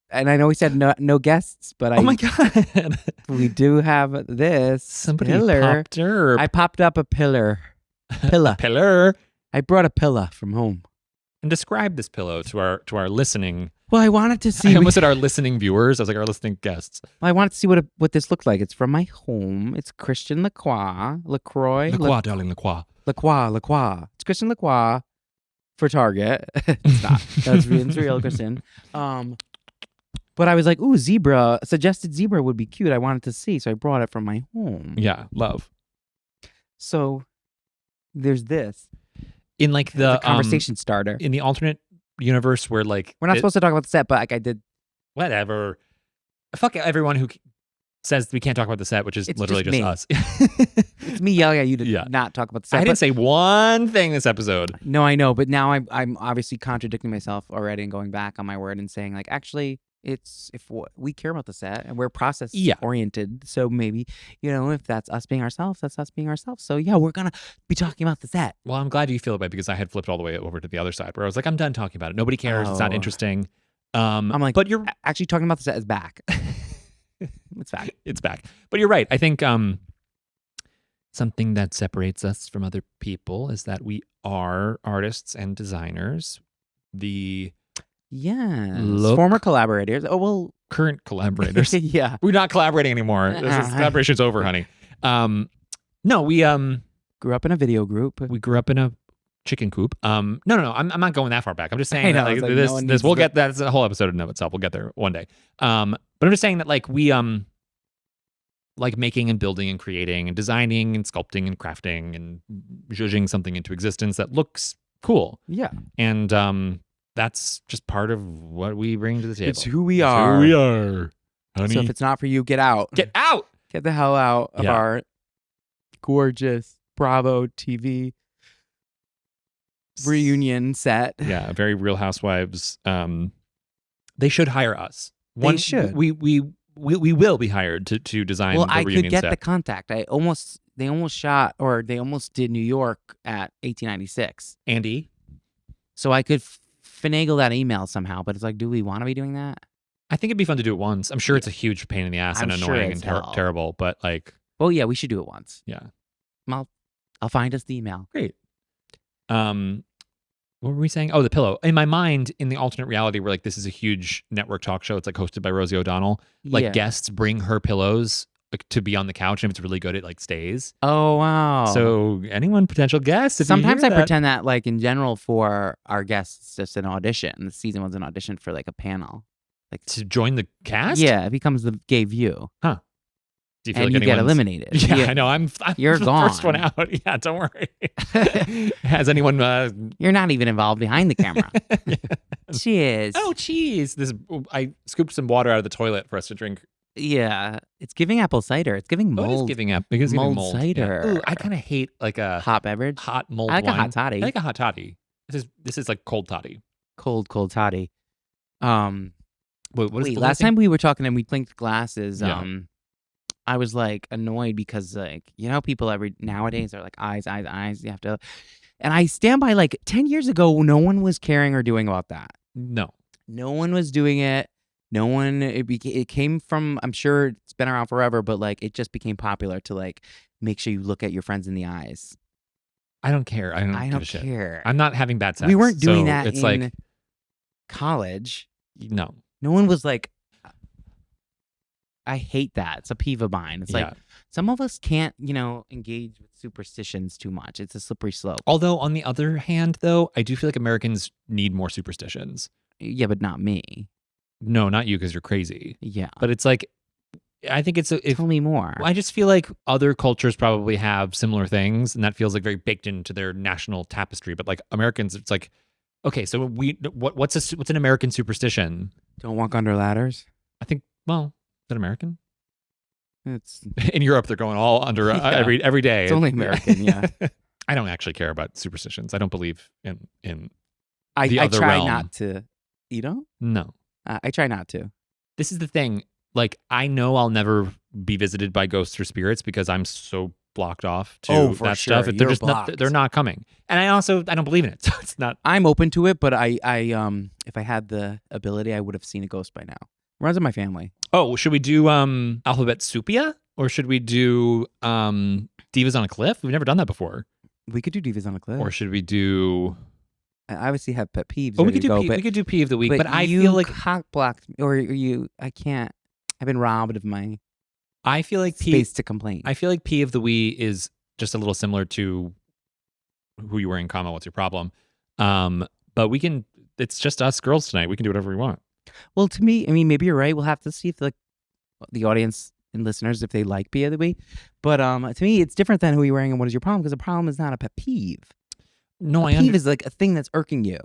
and I know we said no guests, but oh my God. We do have this Somebody pillar. popped up. I popped up a pillar. Pillar. Pillar. I brought a pillow from home. And describe this pillow to our listening. Well, I wanted to see. I almost said our listening viewers. I was like, our listening guests. Well, I wanted to see what this looked like. It's from my home. It's Christian LaCroix. Darling, LaCroix. LaCroix. It's Christian LaCroix for Target. It's not. It's real, Christian. But I was like, ooh, zebra. Suggested zebra would be cute. I wanted to see, so I brought it from my home. Yeah, love. So there's this. In like the conversation starter. In the alternate universe where like we're not supposed to talk about the set, but like I did. Whatever. Fuck everyone who says we can't talk about the set, which is it's literally just us. It's me yelling at you to not talk about the set. I didn't say one thing this episode. No, I know, but now I'm obviously contradicting myself already and going back on my word and saying like, actually, it's if we care about the set and we're process oriented, so maybe if that's us being ourselves, that's us being ourselves. So yeah, we're gonna be talking about the set. Well, I'm glad you feel that way because I had flipped all the way over to the other side where I was like, I'm done talking about it. Nobody cares. It's not interesting. I'm like, but you're actually talking about the set is back. It's back. It's back. But you're right. I think something that separates us from other people is that we are artists and designers. Former collaborators. Oh, well. Current collaborators. Yeah. We're not collaborating anymore. This collaboration's over, honey. No, we grew up in a video group. We grew up in a chicken coop. No. I'm not going that far back. I'm just saying that, like, this we'll get that's a whole episode in of itself. We'll get there one day. But I'm just saying that like we like making and building and creating and designing and sculpting and crafting and zhuzhing something into existence that looks cool. Yeah. And that's just part of what we bring to the table. It's who we are. Who we are, honey. So if it's not for you, get out. Get out. Get the hell out of our gorgeous Bravo TV reunion set. Yeah, very Real Housewives. They should hire us. They should. We will be hired to design the reunion set. Well, I could get the contact. They almost shot, or they almost did New York at 1896. Andy? So I could finagle that email somehow, but it's like, do we want to be doing that? I think it'd be fun to do it once. I'm sure it's a huge pain in the ass and annoying and terrible, but like... Well, yeah, we should do it once. Yeah. I'll find us the email. Great. What were we saying? Oh, the pillow. In my mind, in the alternate reality where like this is a huge network talk show, it's like hosted by Rosie O'Donnell. Like guests bring her pillows to be on the couch, and if it's really good, it like stays. Oh, wow. So anyone potential guests? Sometimes I pretend that like in general for our guests, it's just an audition. The season was an audition for like a panel. Like to join the cast? Yeah, it becomes the gay view. Huh. Do you feel and like you get eliminated. Yeah, I know. I'm You're the gone. First one out. Yeah, don't worry. Has anyone? You're not even involved behind the camera. Yeah. Cheers. Oh, cheese! I scooped some water out of the toilet for us to drink. Yeah, it's giving apple cider. It's giving mold. It is giving mold cider. Yeah. Ooh, I kind of hate like a hot beverage. Hot mold. I like wine. a hot toddy. I like a hot toddy. This is like cold toddy. Cold toddy. Wait, last time we were talking and we clinked glasses. Yeah. I was like annoyed because like people nowadays are like eyes. You have to, and I stand by like 10 years ago, no one was caring or doing about that. No one was doing it. No one. It came from. I'm sure it's been around forever, but like it just became popular to like make sure you look at your friends in the eyes. I don't care. I don't give a care. Shit. I'm not having bad sex. We weren't doing that it's in like college. No one was like. I hate that. It's a peeve of mine. It's like some of us can't, engage with superstitions too much. It's a slippery slope. Although on the other hand, though, I do feel like Americans need more superstitions. Yeah, but not me. No, not you because you're crazy. Yeah. But it's like, I think it's Tell me more. I just feel like other cultures probably have similar things, and that feels like very baked into their national tapestry. But like Americans, it's like, okay, so what's an American superstition? Don't walk under ladders. I think, well, is that American? It's In Europe, they're going all under every day. It's only American, yeah. I don't actually care about superstitions. I don't believe in the I other try realm. not to. You don't? No. I try not to. This is the thing. Like, I know I'll never be visited by ghosts or spirits because I'm so blocked off to for that sure. stuff. They're You're just they're not coming. And I don't believe in it. So it's not. I'm open to it, but I if I had the ability, I would have seen a ghost by now. Runs in my family. Oh, should we do Alphabet Supia? Or should we do Divas on a Cliff? We've never done that before. We could do Divas on a Cliff. Or should we do... I obviously have pet peeves. Oh, we could do Pee of the Week, but I feel like... cock blocked me, or you... I can't... I've been robbed of my I feel like space to complain. I feel like Pee of the Week is just a little similar to Who You Were in Comma, What's Your Problem? But we can... It's just us girls tonight. We can do whatever we want. Well, to me, I mean, maybe you're right. We'll have to see if the audience and listeners, if they like Pee of the Week. But to me, it's different than Who You're Wearing and What Is Your Problem, because a problem is not a pet peeve. No, a peeve is like a thing that's irking you.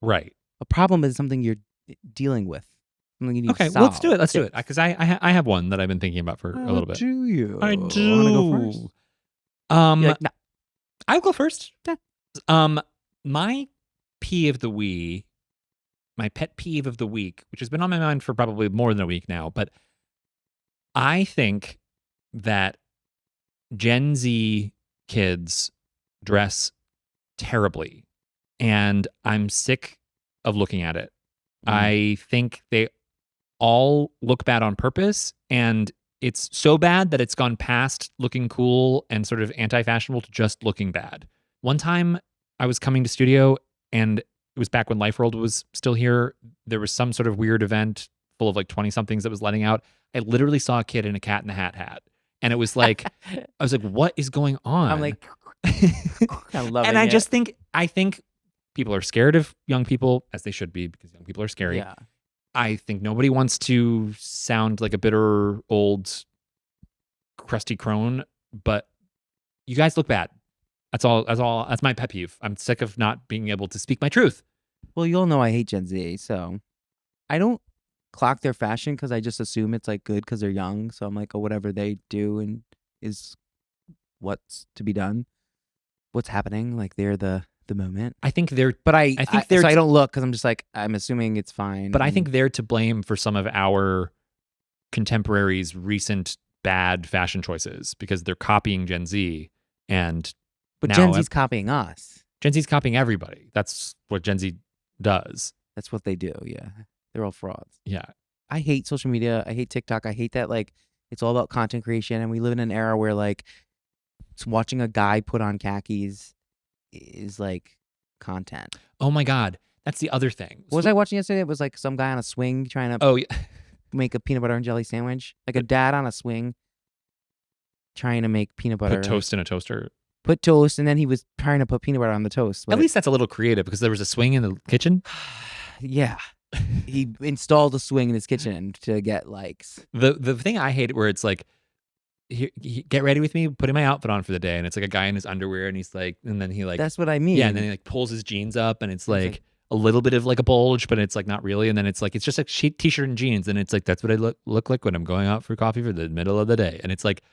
Right. A problem is something you're dealing with. Something you need okay, to well, let's do it. solve. Because I have one that I've been thinking about for a little bit. Do you? I do. Want to go first? You're like, nah. I'll go first. Yeah. My pee of the week, my pet peeve of the week, which has been on my mind for probably more than a week now, but I think that Gen Z kids dress terribly, and I'm sick of looking at it. I think they all look bad on purpose, and it's so bad that it's gone past looking cool and sort of anti-fashionable to just looking bad. One time I was coming to studio, and it was back when Life World was still here. There was some sort of weird event full of like 20-somethings that was letting out. I literally saw a kid in a Cat in the Hat. And it was like, I was like, what is going on? I'm like, I love it. And I think people are scared of young people, as they should be, because young people are scary. Yeah. I think nobody wants to sound like a bitter old crusty crone, but you guys look bad. That's all. That's my pet peeve. I'm sick of not being able to speak my truth. Well, you'll know I hate Gen Z, so I don't clock their fashion because I just assume it's like good because they're young. So I'm like, oh, whatever they do and is what's to be done, what's happening. Like they're the moment. I think they're, but I think they're. So I don't look because I'm just like I'm assuming it's fine. But I think they're to blame for some of our contemporaries' recent bad fashion choices because they're copying Gen Z and. But Gen Z's copying us. Gen Z's copying everybody. That's what Gen Z does. That's what they do. Yeah. They're all frauds. Yeah. I hate social media. I hate TikTok. I hate that like it's all about content creation. And we live in an era where like watching a guy put on khakis is like content. Oh my God. That's the other thing. What was I watching yesterday? It was like some guy on a swing trying to make a peanut butter and jelly sandwich. Like a dad on a swing trying to make peanut butter. Put toast in a toaster. Put toast, and then he was trying to put peanut butter on the toast. At least that's a little creative because there was a swing in the kitchen. Yeah. He installed a swing in his kitchen to get likes. The thing I hate where it's like, get ready with me, putting my outfit on for the day. And it's like a guy in his underwear and he's like, and then he like. That's what I mean. Yeah, and then he like pulls his jeans up and it's like a little bit of like a bulge, but it's like not really. And then it's like, it's just like t-shirt and jeans. And it's like, that's what I look like when I'm going out for coffee for the middle of the day. And it's like,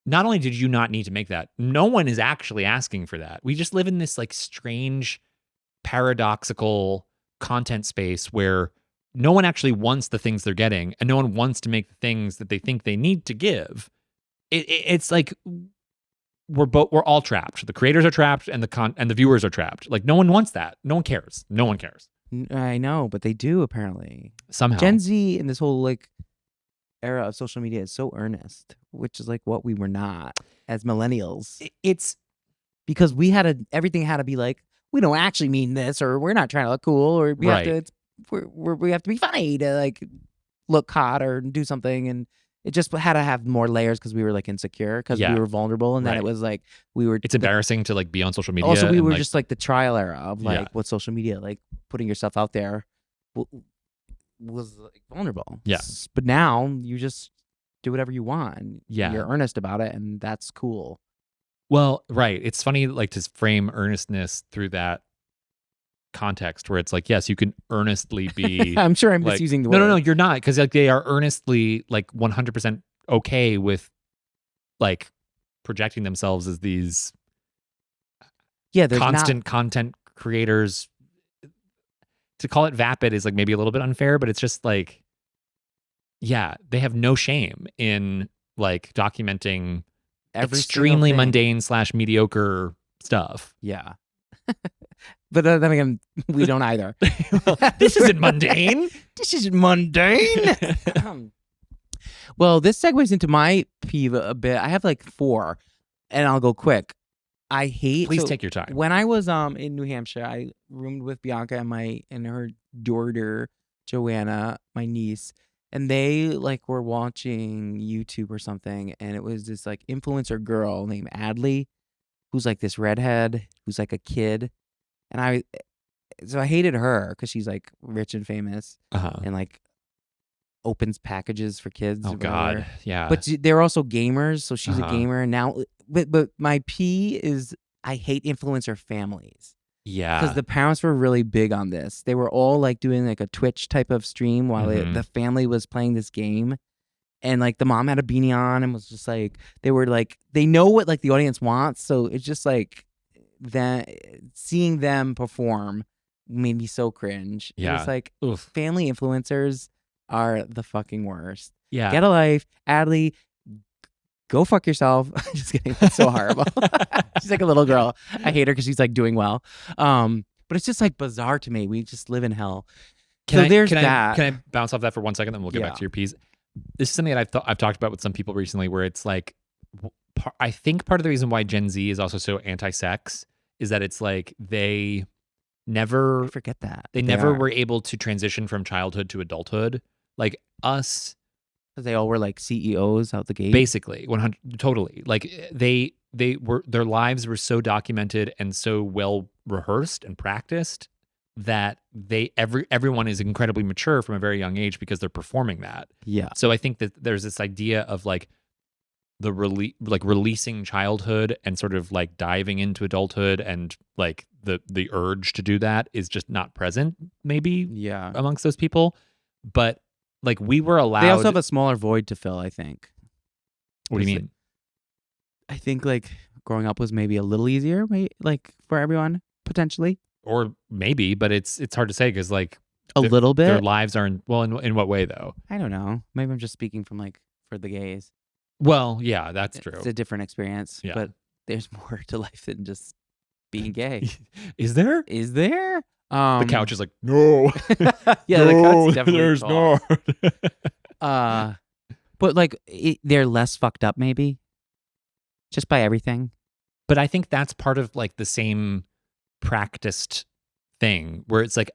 not only did you not need to make that, no one is actually asking for that. We just live in this like strange, paradoxical content space where no one actually wants the things they're getting and no one wants to make the things that they think they need to give. It's like we're all trapped. The creators are trapped and the viewers are trapped. Like no one wants that. No one cares. No one cares. I know, but they do apparently. Somehow. Gen Z in this whole like era of social media is so earnest, which is like what we were not as millennials. It's because everything had to be like, we don't actually mean this, or we're not trying to look cool, or we have to be funny to like look hot or do something. And It just had to have more layers because we were like insecure because we were vulnerable, and then it was like we were. It's embarrassing to like be on social media. Also, we were like, just like the trial era of like what social media, like putting yourself out there, was like, vulnerable. Yeah. But now you just do whatever you want. Yeah. You're earnest about it, and that's cool. Well, right. It's funny like to frame earnestness through that context where it's like, yes, you can earnestly be. I'm sure I'm like, misusing the word. No, you're not, because like they are earnestly like 100% okay with like projecting themselves as these constant content creators. To call it vapid is like maybe a little bit unfair, but it's just like, yeah, they have no shame in like documenting extremely mundane / mediocre stuff. Yeah. But then again, we don't either. This isn't mundane. This isn't mundane. Well, this segues into my peeve a bit. I have like 4, and I'll go quick. I hate. Please take your time. When I was in New Hampshire, I roomed with Bianca and her daughter Joanna, my niece, and they like were watching YouTube or something, and it was this like influencer girl named Adley, who's like this redhead, who's like a kid, and I hated her because she's like rich and famous, and like opens packages for kids. Oh God, yeah. But they're also gamers, so she's a gamer now. But my P is I hate influencer families. Yeah, because the parents were really big on this. They were all like doing like a Twitch type of stream while the family was playing this game, and like the mom had a beanie on and was just like they were like they know what like the audience wants, so it's just like that seeing them perform made me so cringe. Yeah, it was like family influencers are the fucking worst. Yeah, get a life, Adley. Go fuck yourself. Just kidding. It's so horrible. She's like a little girl. I hate her because she's like doing well. But it's just like bizarre to me. We just live in hell. Can I bounce off that for 1 second, then we'll get back to your piece? This is something that I've talked about with some people recently, where it's like, I think part of the reason why Gen Z is also so anti-sex is that it's like they never forget that they never were able to transition from childhood to adulthood, like us. They all were like CEOs out the gate. Basically, 100 totally. Like they were, their lives were so documented and so well rehearsed and practiced that everyone is incredibly mature from a very young age because they're performing that. Yeah. So I think that there's this idea of like releasing childhood and sort of like diving into adulthood, and like the urge to do that is just not present maybe amongst those people. But like we were allowed. They also have a smaller void to fill, I think. What do you mean? I think like growing up was maybe a little easier, like for everyone potentially. Or maybe, but it's hard to say because like a little bit. Their lives are in what way though? I don't know. Maybe I'm just speaking from like for the gays. Well, yeah, that's true. It's a different experience, but there's more to life than just being gay. Is there? Is there? The couch is like, no. Yeah, no, the couch definitely there's not. But like they're less fucked up maybe, just by everything. But I think that's part of like the same practiced thing where it's like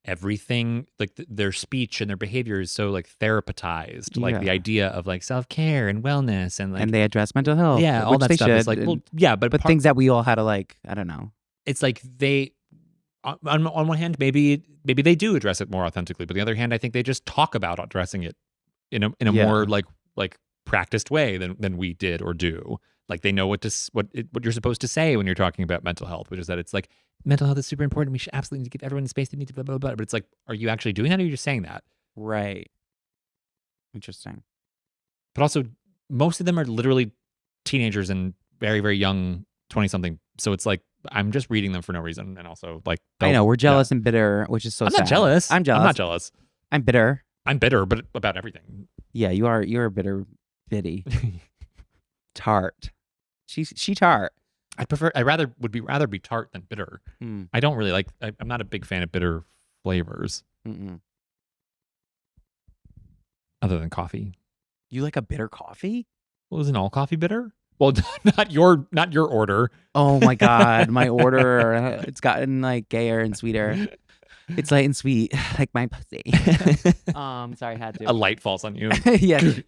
everything, like their speech and their behavior is so like therapized, like the idea of like self-care and wellness and like, and they address mental health. Yeah, all that stuff is like, well, yeah, but things that we all had to like, I don't know. It's like they. On one hand, maybe they do address it more authentically, but on the other hand, I think they just talk about addressing it in a more like practiced way than we did or do. Like they know what you're supposed to say when you're talking about mental health, which is that it's like mental health is super important. We should absolutely give everyone the space they need to blah blah blah. But it's like, are you actually doing that, or are you just saying that? Right. Interesting. But also, most of them are literally teenagers and very very young 20-something. So it's like, I'm just reading them for no reason, and also like I know we're jealous and bitter, which is so. I'm sad. not jealous. I'm jealous. I'm not jealous. I'm bitter. I'm bitter, but about everything. Yeah, you are. You're a bitter bitty. Tart. She tart. I'd rather be tart than bitter. I don't really like. I'm not a big fan of bitter flavors. Other than coffee. You like a bitter coffee? Well, isn't all coffee bitter? Well, not your order. Oh my God, my order, it's gotten like gayer and sweeter. It's light and sweet, like my pussy. Sorry, I had to. A light falls on you. Yes.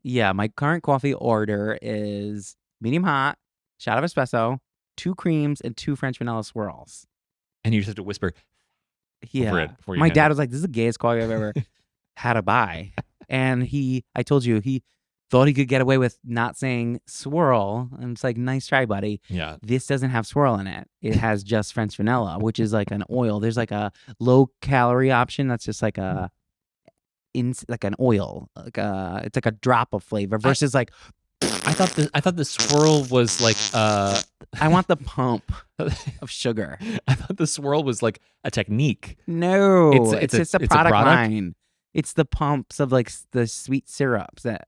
Yeah, my current coffee order is medium hot, shot of espresso, 2 creams, and 2 French vanilla swirls. And you just have to whisper Yeah. over it before you My hand dad it. was like, "This is the gayest coffee I've ever had to buy," and I told you, he thought he could get away with not saying swirl, and it's like, nice try, buddy. Yeah. This doesn't have swirl in it. It has just French vanilla, which is like an oil. There's like a low calorie option that's just like like an oil, it's like a drop of flavor versus like. I thought the swirl was like I want the pump of sugar. I thought the swirl was like a technique. No, it's just a product product? line. It's the pumps of like the sweet syrups that.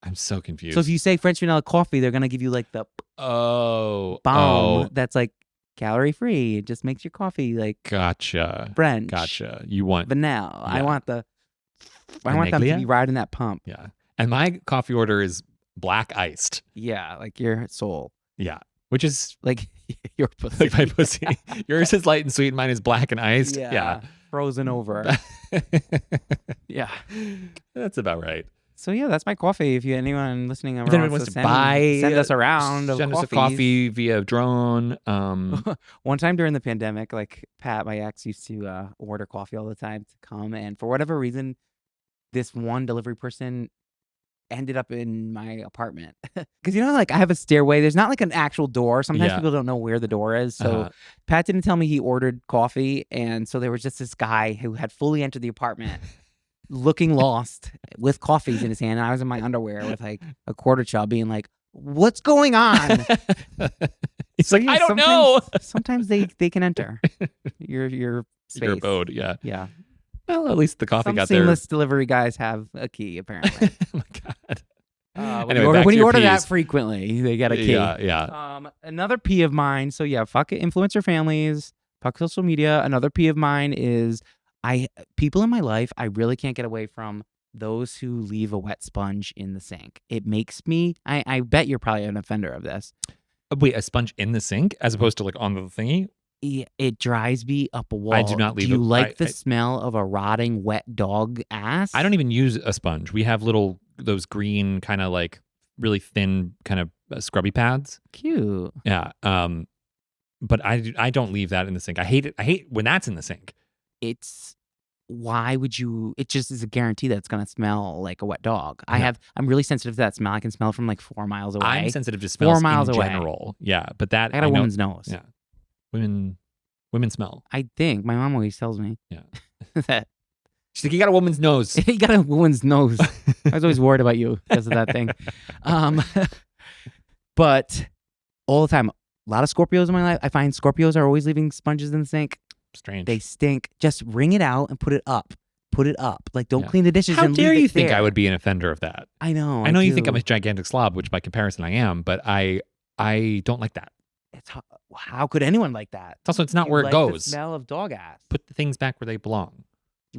I'm so confused. So if you say French vanilla coffee, they're gonna give you like the bomb that's like calorie free. It just makes your coffee like gotcha. French. Gotcha. You want vanilla. Yeah. I want them to be riding that pump. Yeah. And my coffee order is black iced. Yeah, like your soul. Yeah. Which is like your pussy. like my pussy. Yours is light and sweet. Mine is black and iced. Yeah. Frozen over. Yeah. That's about right. So yeah, that's my coffee. If anyone listening If anyone wants to send us around. Send us a coffee via drone. One time during the pandemic, like Pat, my ex, used to order coffee all the time to come, and for whatever reason, this one delivery person ended up in my apartment. Because like I have a stairway. There's not like an actual door. Sometimes people don't know where the door is. So Pat didn't tell me he ordered coffee, and so there was just this guy who had fully entered the apartment. Looking lost with coffees in his hand, and I was in my underwear with like a quarter chub being like, what's going on? He's like, I don't know. Sometimes they can enter your space. Your abode. Yeah. Yeah. Well, at least the coffee Some got there. seamless delivery guys have a key, apparently. Oh my God. When you order that frequently, they get a key. Yeah. Another P of mine. So yeah, fuck it, influencer families, fuck social media. Another P of mine is people in my life, I really can't get away from those who leave a wet sponge in the sink. It makes me, I bet you're probably an offender of this. Wait, a sponge in the sink as opposed to like on the thingy? It drives me up a wall. I do not leave Do you like the smell of a rotting wet dog ass? I don't even use a sponge. We have those green kind of like really thin kind of scrubby pads. Cute. Yeah. But I don't leave that in the sink. I hate it. I hate when that's in the sink. Why would you? It just is a guarantee that it's gonna smell like a wet dog. I'm really sensitive to that smell. I can smell from like 4 miles away. I'm sensitive to smells 4 miles in away. general. Yeah, but that I got a woman's nose. Yeah, women smell. I think my mom always tells me. Yeah, that she's like, you got a woman's nose. You got a woman's nose. I was always worried about you because of that thing. But all the time, a lot of Scorpios in my life. I find Scorpios are always leaving sponges in the sink. Strange. They stink. Just wring it out and put it up. Put it up. Like, don't clean the dishes. How and dare leave you it think there. I would be an offender of that? I know. I know you think I'm a gigantic slob, which by comparison I am, but I don't like that. How could anyone like that? It's not where it goes. The smell of dog ass. Put the things back where they belong.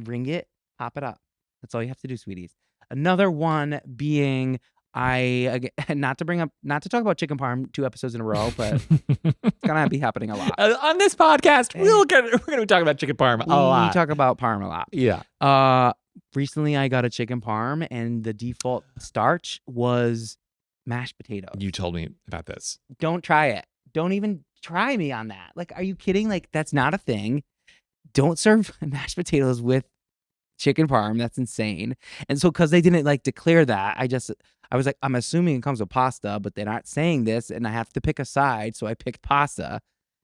Wring it, pop it up. That's all you have to do, sweeties. Another one being not to talk about chicken parm 2 episodes in a row, but it's gonna be happening a lot on this podcast. We're gonna be talking about chicken parm a lot. We talk about parm a lot. Yeah. Recently I got a chicken parm, and the default starch was mashed potatoes. You told me about this. Don't try it. Don't even try me on that. Like, are you kidding? Like, that's not a thing. Don't serve mashed potatoes with chicken parm. That's insane. And so because they didn't like declare that, I was like, I'm assuming it comes with pasta, but they're not saying this, and I have to pick a side, so I picked pasta.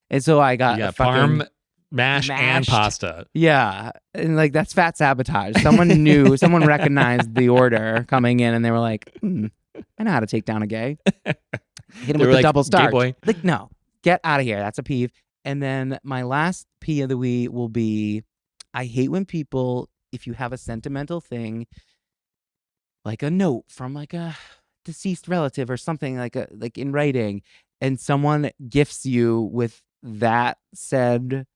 And so I got parm, mashed and pasta. Yeah. And like, that's fat sabotage. Someone knew, someone recognized the order coming in, and they were like, I know how to take down a gay. Hit him with the double starch. Boy. Like, no, get out of here. That's a peeve. And then my last pee of the week will be, I hate when people, if you have a sentimental thing, like a note from like a deceased relative or something, like in writing, and someone gifts you with that said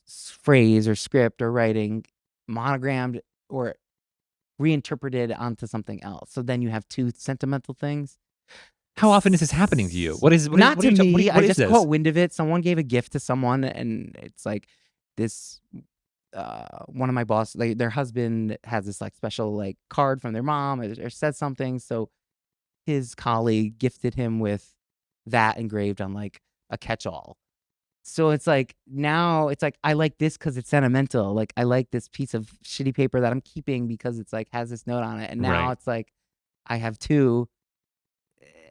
phrase or script or writing monogrammed or reinterpreted onto something else. So then you have two sentimental things. How often is this happening to you? What is Not to me. I just this? caught wind of it. Someone gave a gift to someone, and it's like this. One of my bosses, like their husband, has this like special like card from their mom, or said something. So his colleague gifted him with that engraved on like a catch-all. So it's like now it's like I like this because it's sentimental. Like I like this piece of shitty paper that I'm keeping because it's like has this note on it. And now it's like I have two,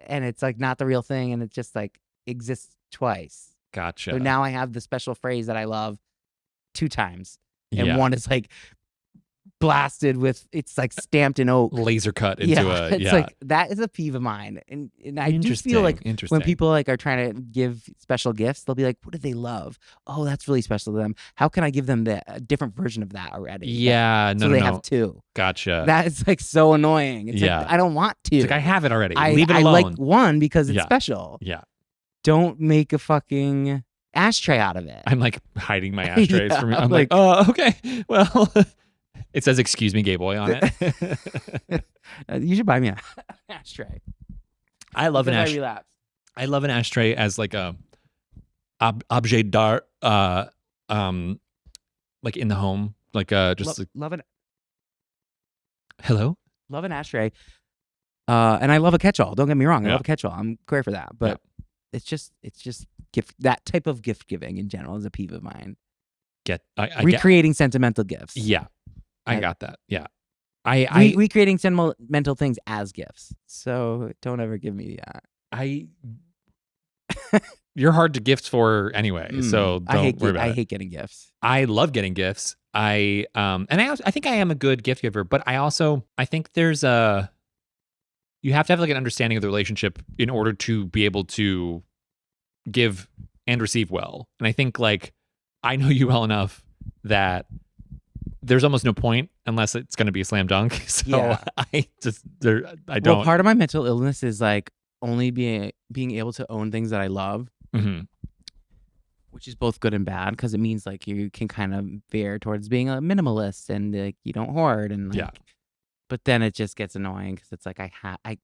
and it's like not the real thing, and it just like exists twice. Gotcha. So now I have the special phrase that I love 2 times, and one is like blasted with, it's like stamped in oak, laser cut into it's like that is a peeve of mine, and I do feel like when people like are trying to give special gifts, they'll be like, what do they love? Oh, that's really special to them. How can I give them a different version of that already? So they have 2. Gotcha. That is like so annoying. It's like I don't want to. It's like I have it already. Leave it alone. I like one because it's special. Don't make a fucking ashtray out of it. I'm like hiding my ashtrays from you. I'm like, oh, okay. Well, it says "Excuse me, gay boy" on it. You should buy me an ashtray. I love an ashtray. I love an ashtray as like a objet d'art, like in the home, like just love an. Hello. Love an ashtray, and I love a catch-all. Don't get me wrong. I love a catch-all. I'm great for that, but it's just gift. That type of gift giving in general is a peeve of mine. Recreating sentimental gifts. Yeah. I got that. Yeah. Recreating sentimental things as gifts. So don't ever give me that. You're hard to gift for anyway. So don't worry about it. I hate getting gifts. I love getting gifts. I think I am a good gift giver, but I think there's you have to have like an understanding of the relationship in order to be able to give and receive well. And I think like I know you well enough that there's almost no point unless it's going to be a slam dunk. So I don't. Well, part of my mental illness is like only being able to own things that I love, which is both good and bad because it means like you can kind of veer towards being a minimalist and like you don't hoard and like, but then it just gets annoying because it's like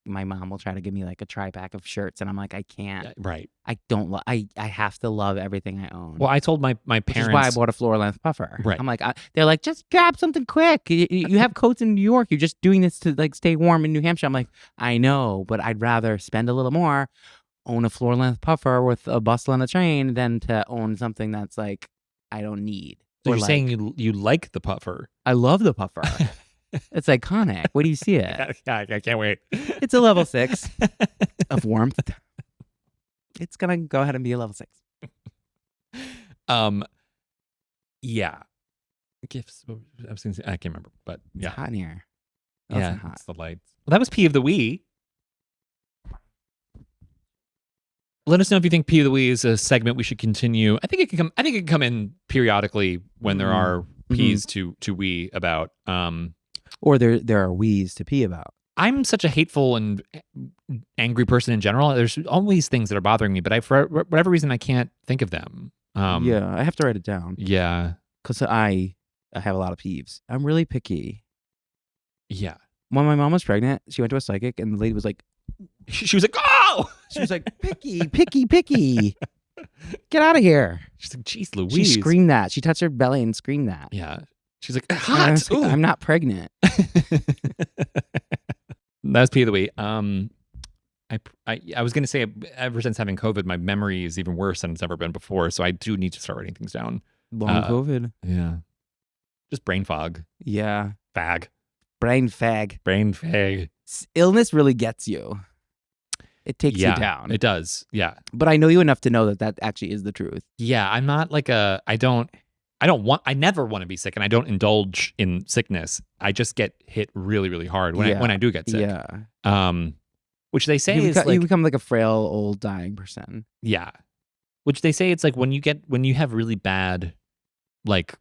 my mom will try to give me like a tri-pack of shirts and I'm like I can't. Right. I don't love. I have to love everything I own. Well, I told my parents. Which is why I bought a floor length puffer. Right. I'm like they're like just grab something quick. You have coats in New York. You're just doing this to like stay warm in New Hampshire. I'm like I know, but I'd rather spend a little more, own a floor length puffer with a bustle and a train than to own something that's like I don't need. So you're saying you like the puffer? I love the puffer. It's iconic. Where do you see it? I can't wait. It's a level 6 of warmth. It's gonna go ahead and be a level 6. Yeah. Gifts. I was gonna say, I can't remember, but It's hot in here. It's the lights. Well, that was P of the Wee. Let us know if you think P of the Wee is a segment we should continue. I think it can come in periodically when there are P's to Wee about. Or there are wees to pee about. I'm such a hateful and angry person in general. There's always things that are bothering me, but for whatever reason, I can't think of them. I have to write it down. Yeah. Because I have a lot of peeves. I'm really picky. Yeah. When my mom was pregnant, she went to a psychic, and the lady was like... She was like, oh! She was like, picky, picky, picky. Get out of here. She's like, geez, Louise. She screamed that. She touched her belly and screamed that. Yeah. She's like, hot. Like, I'm not pregnant. That's P of the Wee. I was going to say, ever since having COVID, my memory is even worse than it's ever been before. So I do need to start writing things down. Long COVID. Yeah. Just brain fog. Yeah. Fag. Brain fag. Brain fag. Illness really gets you. It takes you down. It does. Yeah. But I know you enough to know that actually is the truth. Yeah. I'm not like I never want to be sick, and I don't indulge in sickness. I just get hit really, really hard when I do get sick. Yeah. Which they say you become like a frail, old, dying person. Yeah. Which they say it's like when you have really bad, like,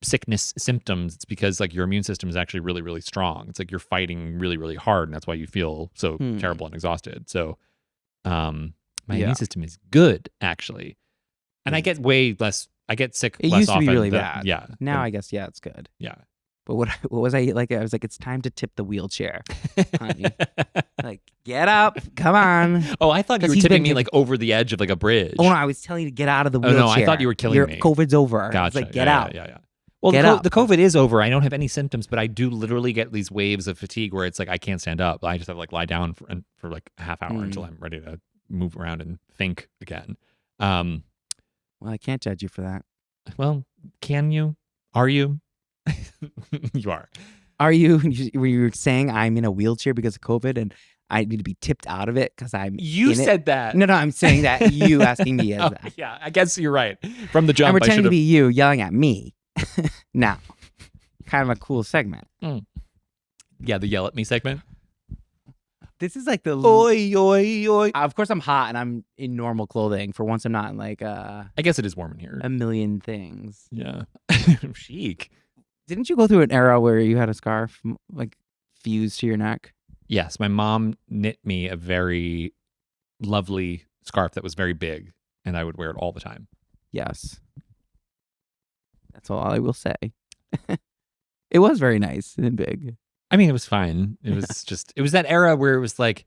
sickness symptoms, it's because like your immune system is actually really, really strong. It's like you're fighting really, really hard, and that's why you feel so terrible and exhausted. So, my immune system is good actually, and I get way less. I get sick less often. It used to be really bad. Yeah. Now I guess it's good. Yeah. But what was I like? I was like, it's time to tip the wheelchair, honey. Like, get up, come on. Oh, I thought you 'Cause were he's tipping been me taking- like over the edge of like a bridge. Oh no, I was telling you to get out of the wheelchair. no, I thought you were killing me. COVID's over. I was Gotcha. like, get out. Yeah. Well, Get up. the COVID is over. I don't have any symptoms, but I do literally get these waves of fatigue where it's like I can't stand up. I just have to like lie down for like a half hour until I'm ready to move around and think again. Well, I can't judge you for that. Well, can you? Are you? You are. Are you? Were you saying I'm in a wheelchair because of COVID and I need to be tipped out of it because I'm You in said it? that. No, I'm saying that. You asking me as that. Yeah, I guess you're right. From the jump, I'm I pretending should to have. be you yelling at me. Now, kind of a cool segment. Yeah, the yell at me segment. This is like the Oi, oi, oi. Of course, I'm hot and I'm in normal clothing. For once, I'm not in like I guess it is warm in here. a million things. Yeah. Chic. Didn't you go through an era where you had a scarf like fused to your neck? Yes, my mom knit me a very lovely scarf that was very big, and I would wear it all the time. Yes. That's all I will say. It was very nice and big. I mean, it was fine. It was just, it was that era where it was like,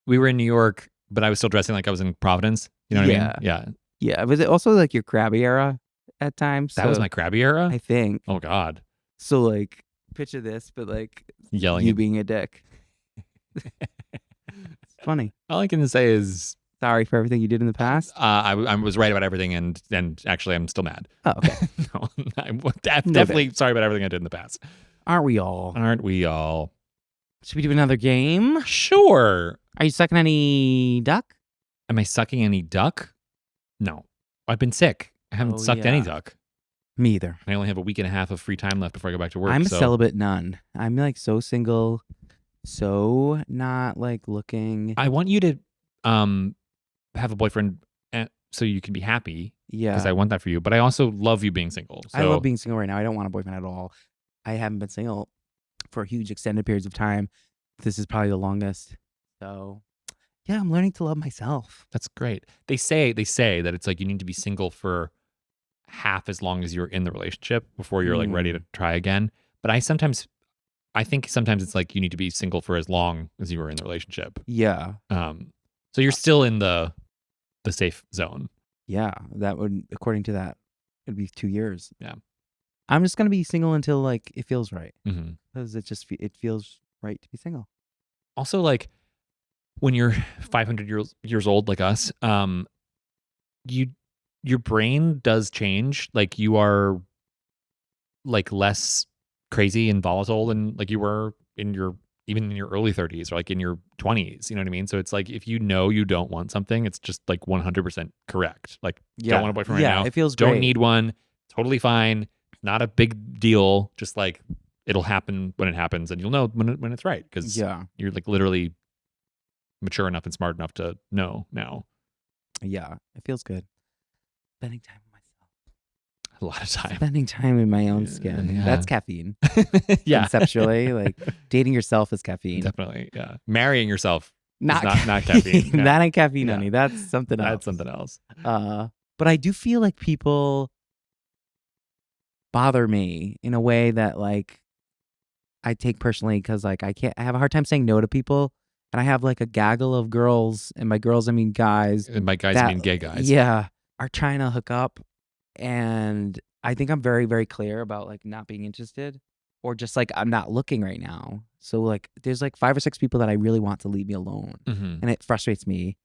we were in New York, but I was still dressing like I was in Providence. You know what I mean? Yeah. Yeah. Was it also like your crabby era at times? That was my crabby era? I think. Oh, God. So like, picture this, but like Yelling you at being a dick. It's funny. All I can say is, Sorry for everything you did in the past. I was right about everything, and actually, I'm still mad. Oh, okay. No, I'm definitely sorry about everything I did in the past. Aren't we all? Aren't we all? Should we do another game? Sure. Are you sucking any duck? Am I sucking any duck? No. I've been sick. I haven't sucked any duck. Me either. I only have a week and a half of free time left before I go back to work. I'm a so celibate nun. I'm like so single, so not like looking. I want you to have a boyfriend so you can be happy. Yeah. Because I want that for you. But I also love you being single. So. I love being single right now. I don't want a boyfriend at all. I haven't been single for huge extended periods of time. This is probably the longest. So yeah, I'm learning to love myself. That's great. They say that it's like you need to be single for half as long as you're in the relationship before you're like ready to try again. But I think sometimes it's like you need to be single for as long as you were in the relationship. Yeah. So you're still in the safe zone. Yeah. That would, according to that, it'd be 2 years. Yeah. I'm just going to be single until like it feels right. Mm-hmm. Because it feels right to be single. Also, like when you're 500 years old, like us, your brain does change. Like you are like less crazy and volatile than like you were even in your early 30s or like in your 20s. You know what I mean? So it's like if you know you don't want something, it's just like 100% correct. Like don't want a boyfriend right now. It feels don't great. need one. Totally fine. Not a big deal. Just like it'll happen when it happens, and you'll know when it's right because you're like literally mature enough and smart enough to know now. Yeah, it feels good. Spending time with myself. A lot of time. Spending time in my own skin. Yeah. That's caffeine. Yeah. Conceptually, like dating yourself is caffeine. Definitely. Yeah. Marrying yourself Not is not caffeine. Yeah. That ain't caffeine, Yeah. honey. That's something else. That's something else. But I do feel like people bother me in a way that like I take personally because like I have a hard time saying no to people, and I have like a gaggle of girls, and by girls I mean guys. And by guys I mean gay guys. Yeah, are trying to hook up, and I think I'm very, very clear about like not being interested, or just like I'm not looking right now. So like there's like 5 or 6 people that I really want to leave me alone, and it frustrates me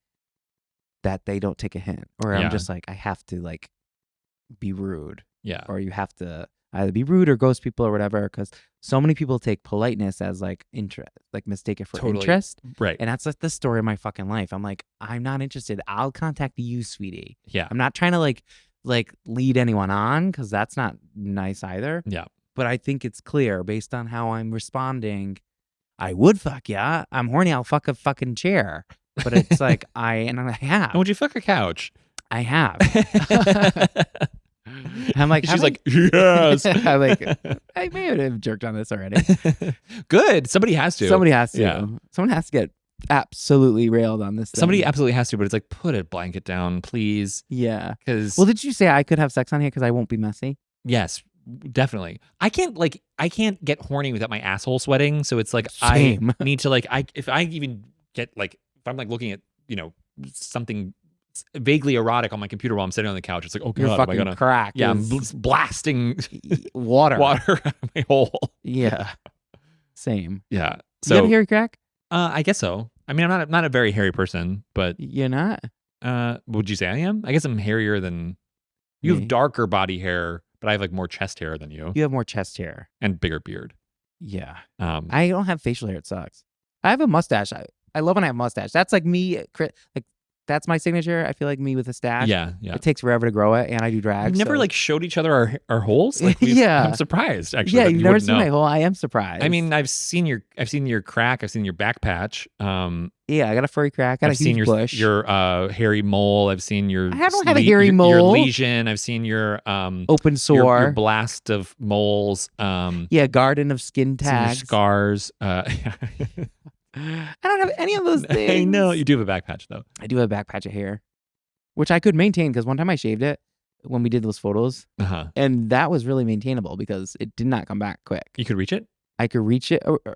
that they don't take a hint, or I'm just like I have to like be rude. Yeah. Or you have to either be rude or ghost people or whatever, because so many people take politeness as like interest, like mistake it for interest. Right. And that's like the story of my fucking life. I'm like, I'm not interested. I'll contact you, sweetie. Yeah. I'm not trying to like lead anyone on, because that's not nice either. Yeah. But I think it's clear based on how I'm responding. I would fuck ya. I'm horny. I'll fuck a fucking chair. But it's like I have. Would you fuck a couch? I have. I'm like, she's like, yes. I'm like, I may have jerked on this already. Good. Somebody has to. Somebody has to. Yeah. Someone has to get absolutely railed on this thing. Somebody absolutely has to, but it's like, put a blanket down, please. Yeah. Because well, did you say I could have sex on here because I won't be messy? Yes. definitely. I can't get horny without my asshole sweating. So it's like Same. I need to like if I even get like if I'm like looking at something vaguely erotic on my computer while I'm sitting on the couch, it's like, oh god, Your am I fucking gonna crack. yeah, I'm is blasting water. water out of my hole. Yeah. Same. Yeah. So you have a hairy crack? I guess so. I mean, I'm not a very hairy person, but You're not. would you say I am? I guess I'm hairier than you. Me. Have darker body hair, but I have like more chest hair than you You have more chest hair and bigger beard. Yeah. Um, I don't have facial hair. It sucks. I have a mustache. I love when I have a mustache. That's like me. Like that's my signature. I feel like me with a stash. yeah. It takes forever to grow it, and I do drag. We've never so- like showed each other our holes. Like, Yeah. I'm surprised actually. Yeah, that you've you never wouldn't seen my know. hole. I am surprised. I mean, I've seen your crack. I've seen your back patch. yeah, I got a furry crack. I got I've a huge seen bush. your hairy mole. I've seen your. I don't have a hairy your mole. lesion. I've seen your open sore. your blast of moles. Yeah, garden of skin I've seen your tags. scars. I don't have any of those things. I know you do have a back patch though. I do have a back patch of hair, which I could maintain because one time I shaved it when we did those photos, and that was really maintainable because it did not come back quick. You could reach it. I could reach it. Or I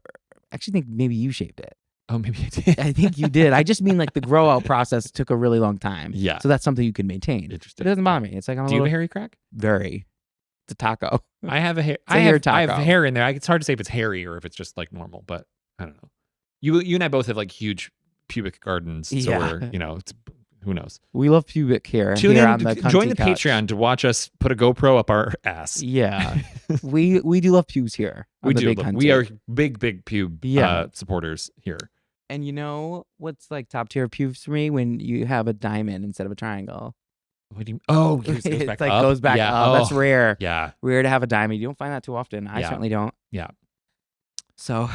actually think maybe you shaved it. Oh, maybe I did. I think you did. I just mean like the grow out process took a really long time. Yeah. So that's something you can maintain. Interesting. It doesn't bother me. It's like I'm Do you have a little, hairy crack? very. It's a taco. I have a hair. a hair I have taco. hair in there. It's hard to say if it's hairy or if it's just like normal, but I don't know. You and I both have like huge pubic gardens, so Yeah. we're it's, who knows. We love pubic hair. Tune here in, on the join the Cunty Couch. Patreon to watch us put a GoPro up our ass. Yeah, we do love pubes here. On We the do. Big Look, Cunty. we are big pube Yeah. supporters here. And you know what's like top tier pubes for me when you have a diamond instead of a triangle. What do you? Oh, it goes It's back like up. goes back yeah. up. That's Oh, rare. yeah. Rare to have a diamond. You don't find that too often. I Yeah. certainly don't. Yeah. So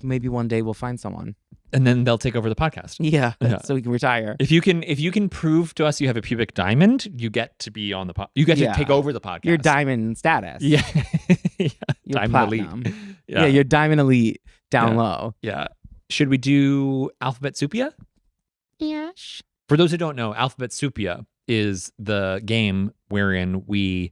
maybe one day we'll find someone. And then they'll take over the podcast. Yeah. Yeah. So we can retire. If you can prove to us you have a pubic diamond, you get to be on the you get Yeah. to take over the podcast. You're diamond status. Yeah. Yeah. You're Diamond platinum. elite. Yeah. You're diamond elite down Yeah. low. Yeah. Should we do Alphabet Supia? Yes. For those who don't know, Alphabet Supia is the game wherein we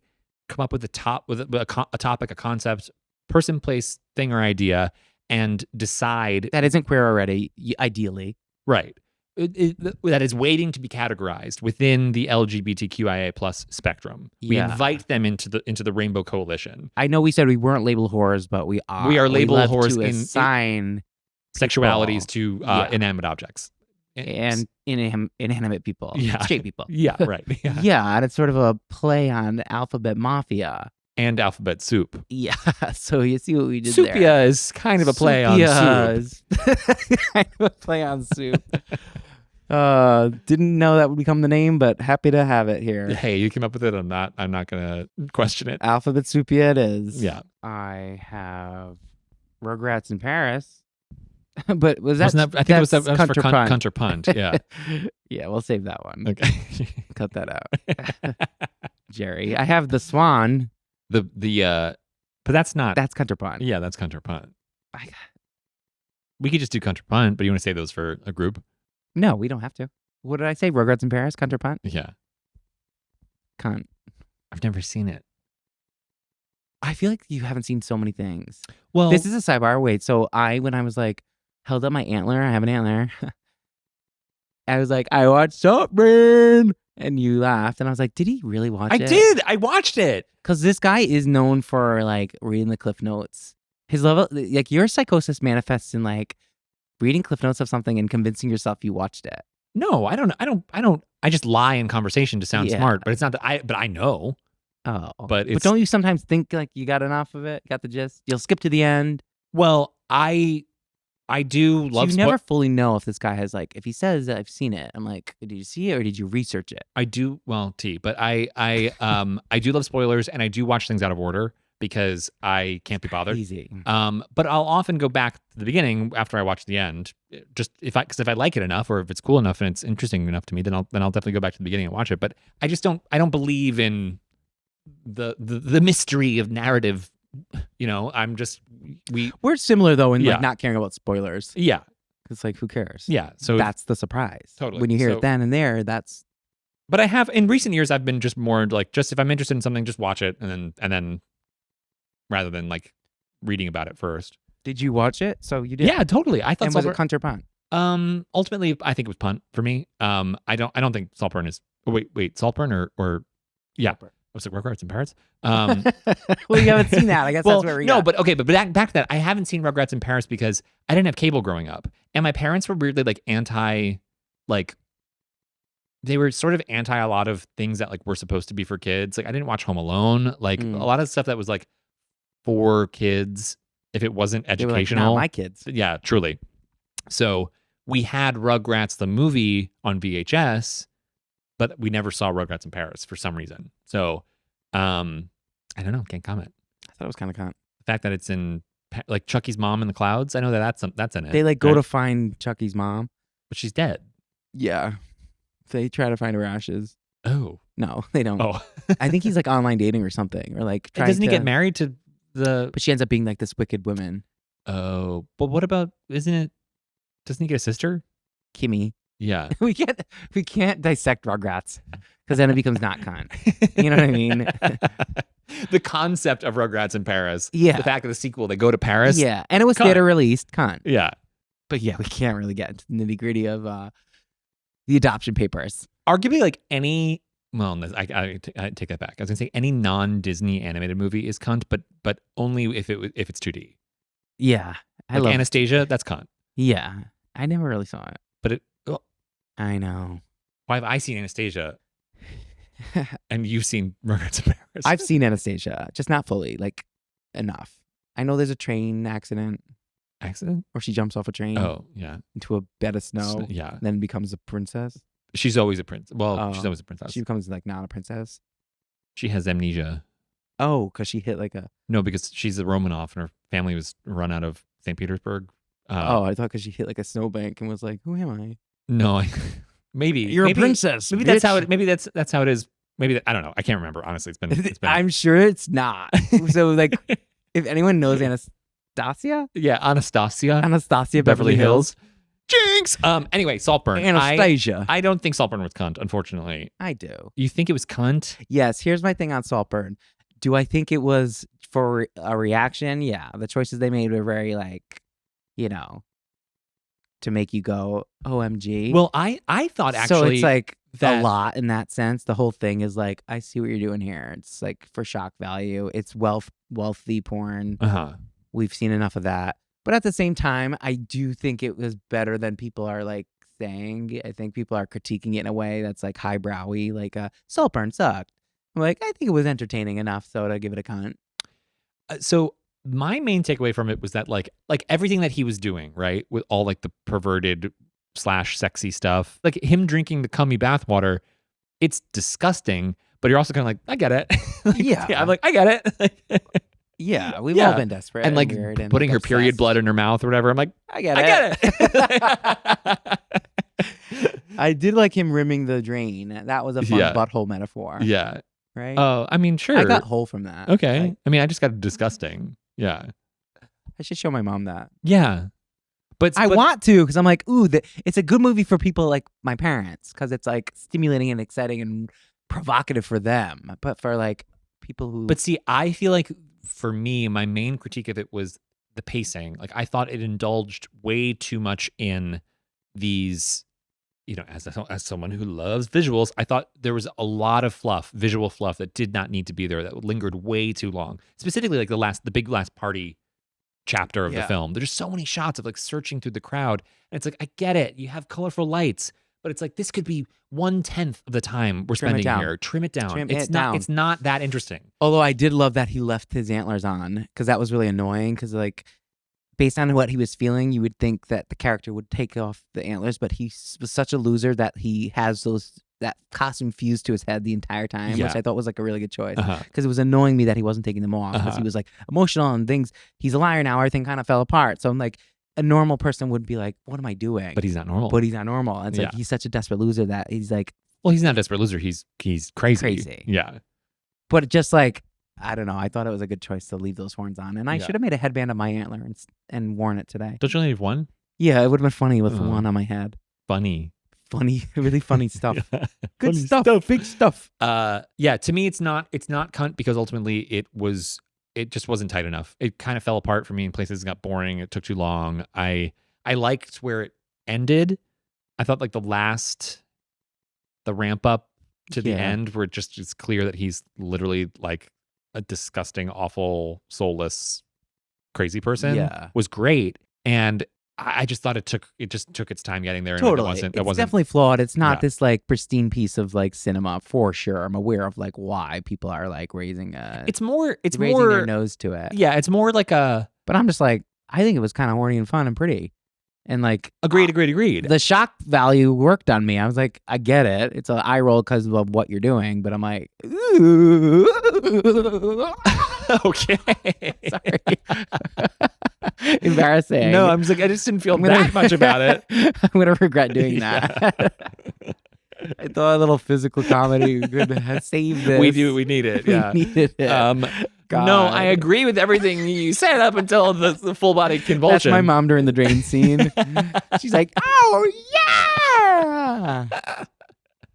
come up with a topic, a concept, person, place, thing, or idea, and decide That isn't queer already, ideally. right. That is waiting to be categorized within the LGBTQIA plus spectrum. We Yeah. invite them into the Rainbow Coalition. I know we said we weren't labeled whores, but we are. We are labeled love whores to in assign sexualities to Yeah. inanimate objects. and inanimate people. Yeah. Straight people. Yeah, right. Yeah. Yeah, and it's sort of a play on Alphabet Mafia. And Alphabet Soup. Yeah, so you see what we did Supia there. is kind of a play on soup. kind of a play on soup. Didn't know that would become the name, but happy to have it here. Hey, you came up with it. I'm not gonna question it. Alphabet Supia it is. Yeah. I have Rugrats in Paris. But was that? Wasn't that I think it was that's that was for Cunter Cunter Punt. Yeah. Yeah, we'll save that one. Okay. Cut that out. Jerry. I have the Swan. But that's not. That's Cunterpunt. Yeah, that's Cunter Punt. I- We could just do Cunter Punt, but you want to say those for a group? No, we don't have to. What did I say? Rugrats in Paris? Cunterpunt? Yeah. Cunt. I've never seen it. I feel like you haven't seen so many things. Well, This is a sidebar. Wait, so when I was like, held up my antler, I have an antler. I was like, I watched Saltburn. And you laughed. And I was like, did he really watch I it? did. I watched it. Because this guy is known for like reading the Cliff Notes. His level, like your psychosis manifests in like reading Cliff Notes of something and convincing yourself you watched it. No, I don't. I just lie in conversation to sound Yeah. smart, but it's not that but I know. Oh. But it's don't you sometimes think like you got enough of it? Got the gist? You'll skip to the end. well, I do So love you never fully know if this guy has like, if he says that I've seen it, I'm like, did you see it or did you research it? I do but I do love spoilers and I do watch things out of order because I can't be bothered. Easy. But I'll often go back to the beginning after I watch the end, just if I like it enough or if it's cool enough and it's interesting enough to me, then I'll definitely go back to the beginning and watch it. But I don't believe in the mystery of narrative. We're similar though in Yeah. like not caring about spoilers. Yeah. It's like, who cares? Yeah. So That's the surprise. Totally. When you hear So- it then and there, that's But I have in recent years I've been just more like just if I'm interested in something, just watch it and then rather than like reading about it first. Did you watch it? So you did. Yeah, totally. I thought And was it cunt or punt? ultimately I think it was punt for me. I don't think Saltburn is wait, Saltburn or yeah. Saltburn. Was it Rugrats in Paris? Well, you haven't seen that. I guess well, that's where we no, got. but okay, but back to that. I haven't seen Rugrats in Paris because I didn't have cable growing up, and my parents were weirdly like anti, like they were sort of anti a lot of things that like were supposed to be for kids. Like I didn't watch Home Alone, like a lot of stuff that was like for kids if it wasn't educational. They were like, not my kids. Yeah, truly. So we had Rugrats the movie on VHS, but we never saw Rugrats in Paris for some reason. So, I don't know. Can't comment. I thought it was kind of cunt. The fact that it's in like Chucky's mom in the clouds. I know that's in it. They like go to find Chucky's mom, but she's dead. Yeah, they try to find her ashes. Oh no, they don't. Oh, I think he's like online dating or something, or like doesn't he get married to the? But she ends up being like this wicked woman. Oh, but what about? Isn't it? Doesn't he get a sister? Kimmy. Yeah, we can't dissect Rugrats because then it becomes not cunt. You know what I mean? The concept of Rugrats in Paris. Yeah. The fact of the sequel, they go to Paris. Yeah, and it was theater released. Cunt. Yeah, but yeah, we can't really get into the nitty gritty of the adoption papers. Arguably, like any. Well, I take that back. I was gonna say any non-Disney animated movie is cunt, but only if it's 2D. Yeah, I love Anastasia. That's cunt. Yeah, I never really saw it, but it. I know. Why have I seen Anastasia? And you've seen Rugrats in Paris? I've seen Anastasia, just not fully, like enough. I know there's a train accident. Accident? Or she jumps off a train. Oh, yeah. Into a bed of snow. Yeah. And then becomes a princess. She's always a prince. Well, she's always a princess. She becomes like not a princess. She has amnesia. Oh, because she hit like a... No, because she's a Romanov and her family was run out of St. Petersburg. I thought because she hit like a snowbank and was like, who am I? No, maybe you're a princess. Maybe that's how it. Maybe that's how it is. Maybe I don't know. I can't remember. Honestly, it's been. I'm sure it's not. So like, if anyone knows Anastasia, Anastasia Beverly Hills. Jinx. Anyway, Saltburn. Anastasia. I don't think Saltburn was cunt. Unfortunately, I do. You think it was cunt? Yes. Here's my thing on Saltburn. Do I think it was for a reaction? Yeah. The choices they made were very like, to make you go, OMG. Well, I thought actually. So it's like a lot in that sense. The whole thing is like, I see what you're doing here. It's like for shock value. It's wealthy porn. We've seen enough of that. But at the same time, I do think it was better than people are like saying. I think people are critiquing it in a way that's like highbrowy, like Saltburn sucked. I'm like, I think it was entertaining enough so to give it a cunt. So my main takeaway from it was that like everything that he was doing, right, with all like the perverted / sexy stuff, like him drinking the cummy bathwater, it's disgusting. But you're also kind of like, I get it. Yeah, I'm like, I get it. Yeah, we've all been desperate and like weird and putting her obsessed. Period blood in her mouth or whatever. I'm like, I get it. I did like him rimming the drain. That was a fun butthole metaphor. Yeah. Right? Oh, I mean, sure. I got whole from that. Okay. Like, I mean, I just got disgusting. Yeah. I should show my mom that. Yeah. But I want to because I'm like, ooh, it's a good movie for people like my parents because it's like stimulating and exciting and provocative for them. But for like people who... But see, I feel like for me, my main critique of it was the pacing. Like I thought it indulged way too much in these... as someone who loves visuals, I thought there was a lot of visual fluff that did not need to be there, that lingered way too long. Specifically, like the big last party chapter of the film. There's so many shots of like searching through the crowd, and it's like, I get it, you have colorful lights, but it's like this could be 1/10 of the time we're spending here. Trim it down. It's not that interesting. Although I did love that he left his antlers on because that was really annoying. Because like, based on what he was feeling, you would think that the character would take off the antlers, but he was such a loser that he has that costume fused to his head the entire time, which I thought was like a really good choice. Because it was annoying me that he wasn't taking them off because he was like emotional and things. He's a liar now. Everything kind of fell apart. So I'm like, a normal person would be like, what am I doing? But he's not normal. And it's like, he's such a desperate loser that he's like... Well, he's not a desperate loser. He's crazy. Yeah. But just like... I don't know. I thought it was a good choice to leave those horns on. And I should have made a headband of my antler and worn it today. Don't you only have one? Yeah, it would have been funny with one on my head. Funny, really funny stuff. Good funny stuff. Big stuff. Yeah, to me it's not cunt because ultimately it was it just wasn't tight enough. It kind of fell apart for me in places. It got boring. It took too long. I liked where it ended. I thought like the ramp up to the end where it's clear that he's literally like a disgusting, awful, soulless, crazy person was great. And I just thought it took its time getting there. Totally. And it wasn't definitely flawed. It's not this like pristine piece of like cinema for sure. I'm aware of like why people are like raising their nose to it. Yeah, it's more like a. But I'm just like, I think it was kind of horny and fun and pretty. And like agreed. The shock value worked on me. I was like, I get it. It's an eye roll because of what you're doing, but I'm like, ooh. Okay. Sorry. Embarrassing. No, I'm just like, I just didn't feel that much about it. I'm gonna regret doing that. I thought a little physical comedy could save this. We need it. Yeah. We needed it. No, I agree with everything you said up until the full body convulsion. That's my mom during the drain scene. She's like, oh yeah.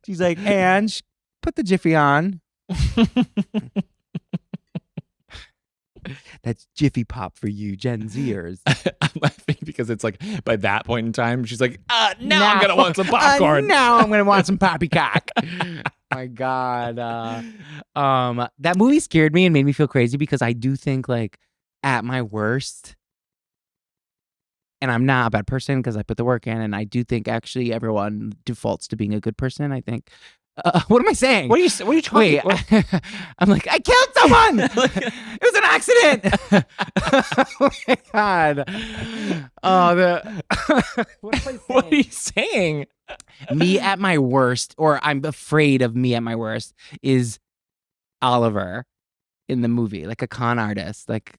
She's like, Ange, put the Jiffy on. That's Jiffy Pop for you, Gen Zers. I'm laughing because it's like by that point in time, she's like, now I'm gonna want some popcorn. Now I'm gonna want some poppycock. My God. That movie scared me and made me feel crazy because I do think like at my worst, and I'm not a bad person because I put the work in, and I do think actually everyone defaults to being a good person. I think. What am I saying? What are you talking about? I'm like, I killed someone. It was an accident. Oh my God. What am I saying? What are you saying? Me at my worst, or I'm afraid of me at my worst, is Oliver in the movie, like a con artist, like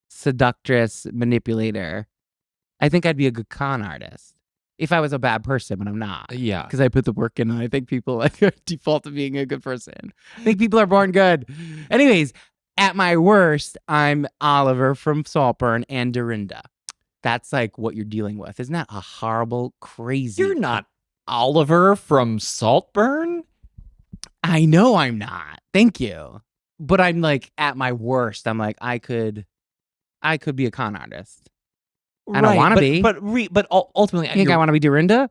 seductress, manipulator. I think I'd be a good con artist. If I was a bad person, but I'm not. Yeah. Because I put the work in, and I think people like default to being a good person. I think people are born good. Anyways, at my worst, I'm Oliver from Saltburn and Dorinda. That's like what you're dealing with. Isn't that a horrible, crazy... You're not Oliver from Saltburn? I know I'm not. Thank you. But I'm like, at my worst, I'm like, I could be a con artist. I don't want to be. But ultimately, you think I want to be Dorinda?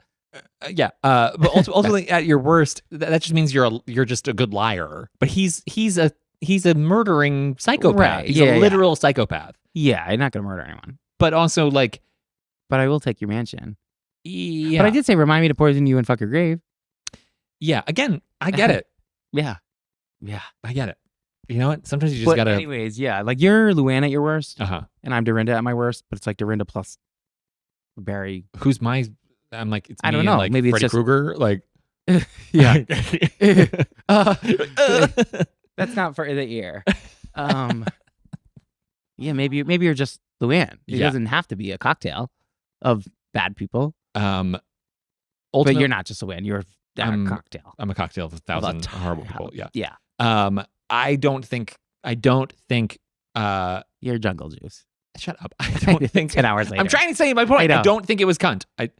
Yeah. But ultimately, at your worst, that just means you're just a good liar. But he's a murdering psychopath. Right. He's a literal psychopath. Yeah, I'm not gonna murder anyone. But also like, but I will take your mansion. Yeah. But I did say remind me to poison you and fuck your grave. Yeah. Again, I get it. Yeah, I get it. You know what? Sometimes you just gotta. Anyways, yeah, like you're Luann at your worst, and I'm Dorinda at my worst, but it's like Dorinda plus Barry. Who's my? I'm like, it's me. I don't know. And like maybe Freddy it's just Krueger. Like, yeah. That's not for the ear. Yeah, maybe you're just Luann. It doesn't have to be a cocktail of bad people. But you're not just Luann. You're a cocktail. I'm a cocktail of 1,000 horrible people. Yeah. Yeah. I don't think you're Jungle Juice. Shut up. I don't think 10 hours later. I'm trying to say my point. I don't think it was cunt. I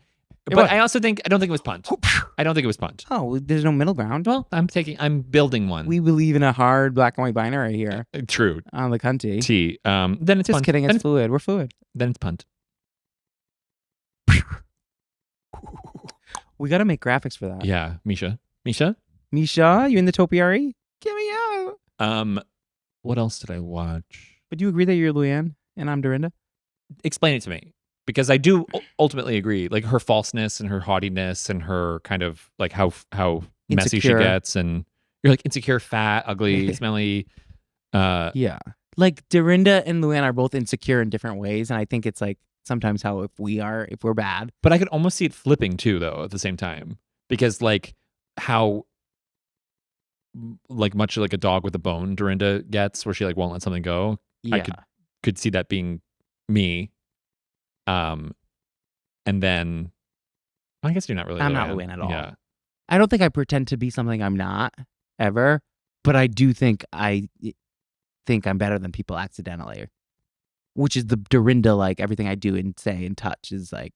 don't think it was punt. I don't think it was punt. Oh, there's no middle ground. Well, I'm building one. We believe in a hard black and white binary here. True. On the cunty. T. Then it's just punt. kidding. It's fluid. We're fluid. Then it's punt. We got to make graphics for that. Yeah. Misha, you in the topiary? Get me out. What else did I watch? But do you agree that you're Luann and I'm Dorinda? Explain it to me. Because I do ultimately agree, like her falseness and her haughtiness and her kind of like how messy she gets, and you're like insecure, fat, ugly, smelly. Yeah, like Dorinda and Luann are both insecure in different ways, and I think it's like sometimes how if we're bad. But I could almost see it flipping too, though, at the same time, because like how like much like a dog with a bone Dorinda gets, where she like won't let something go. Yeah. I could see that being me. And then I guess you're not really. I'm not Luann at all. Yeah. I don't think I pretend to be something I'm not ever, but I do think I'm better than people accidentally, which is the Dorinda. Like everything I do and say and touch is like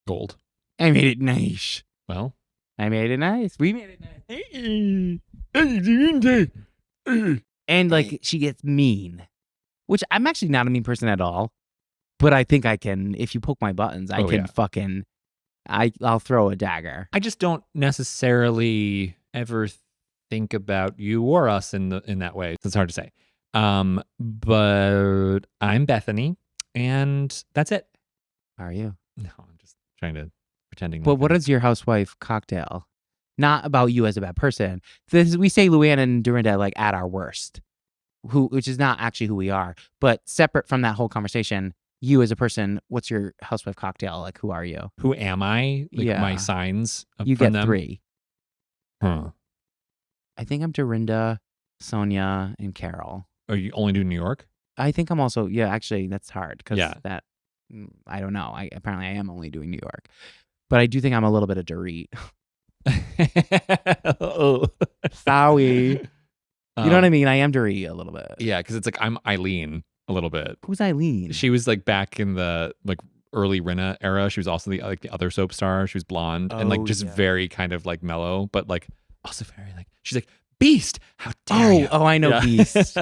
gold. I made it nice. Well, I made it nice. We made it nice. And like she gets mean. which I'm actually not a mean person at all. But I think I can, if you poke my buttons, I can fucking, I'll throw a dagger. I just don't necessarily ever think about you or us in that way. It's hard to say. But I'm Bethany, and that's it. Are you? No, I'm just trying to pretending. But what is your housewife cocktail? Not about you as a bad person. We say Luann and Dorinda like at our worst, which is not actually who we are. But separate from that whole conversation, you as a person, what's your housewife cocktail? Like, who are you? Who am I? Like my signs. You from get them? 3. Huh. I think I'm Dorinda, Sonia, and Carol. Are you only do New York? I think I'm also, actually, that's hard because that, I don't know. Apparently I am only doing New York. But I do think I'm a little bit of Dorit. Oh. Sorry. You know what I mean? I am Dorit a little bit. Yeah, because it's like I'm Eileen a little bit. Who's Eileen? She was like back in the like early Rinna era. She was also the other soap star. She was blonde and like just very kind of like mellow, but like also very like she's like, Beast, how dare you? Oh, I know Beast.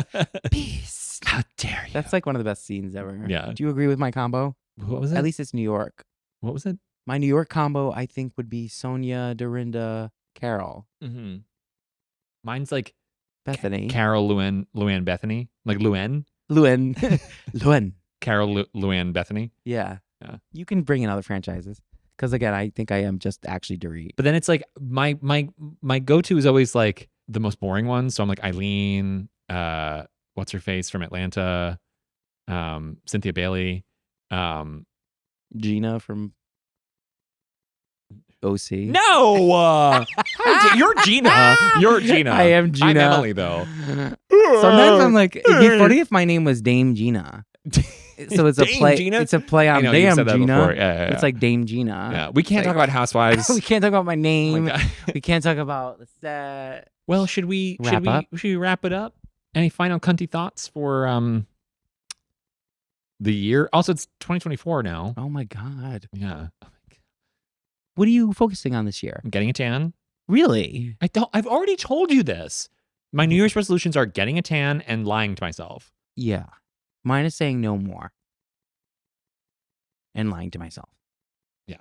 Beast, how dare you? That's like one of the best scenes ever. Yeah. Do you agree with my combo? What was it? At least it's New York. What was it? My New York combo, I think, would be Sonia, Dorinda, Carol. Mm-hmm. Mine's like Bethany. Carol, Luann, Bethany. Like Luann? Luann. Luann. Carol, Luann, Bethany. Yeah. You can bring in other franchises. Because again, I think I am just actually Dorit. But then it's like my go-to is always like the most boring one. So I'm like Eileen, what's her face from Atlanta, Cynthia Bailey, Gina from OC. No, you're Gina. You're Gina. I am Gina. I'm Emily though. Sometimes I'm like, it'd be funny if my name was Dame Gina. So it's a play. Gina? It's a play on Dame Gina. Yeah. It's like Dame Gina. Yeah, we can't talk about Housewives. We can't talk about my name. Oh my We can't talk about the set. Well, should we wrap it up? Any final cunty thoughts for the year? Also, it's 2024 now. Oh my God. Yeah. What are you focusing on this year? I'm getting a tan. Really? I've already told you this. My New Year's resolutions are getting a tan and lying to myself. Yeah. Mine is saying no more. And lying to myself. Yeah.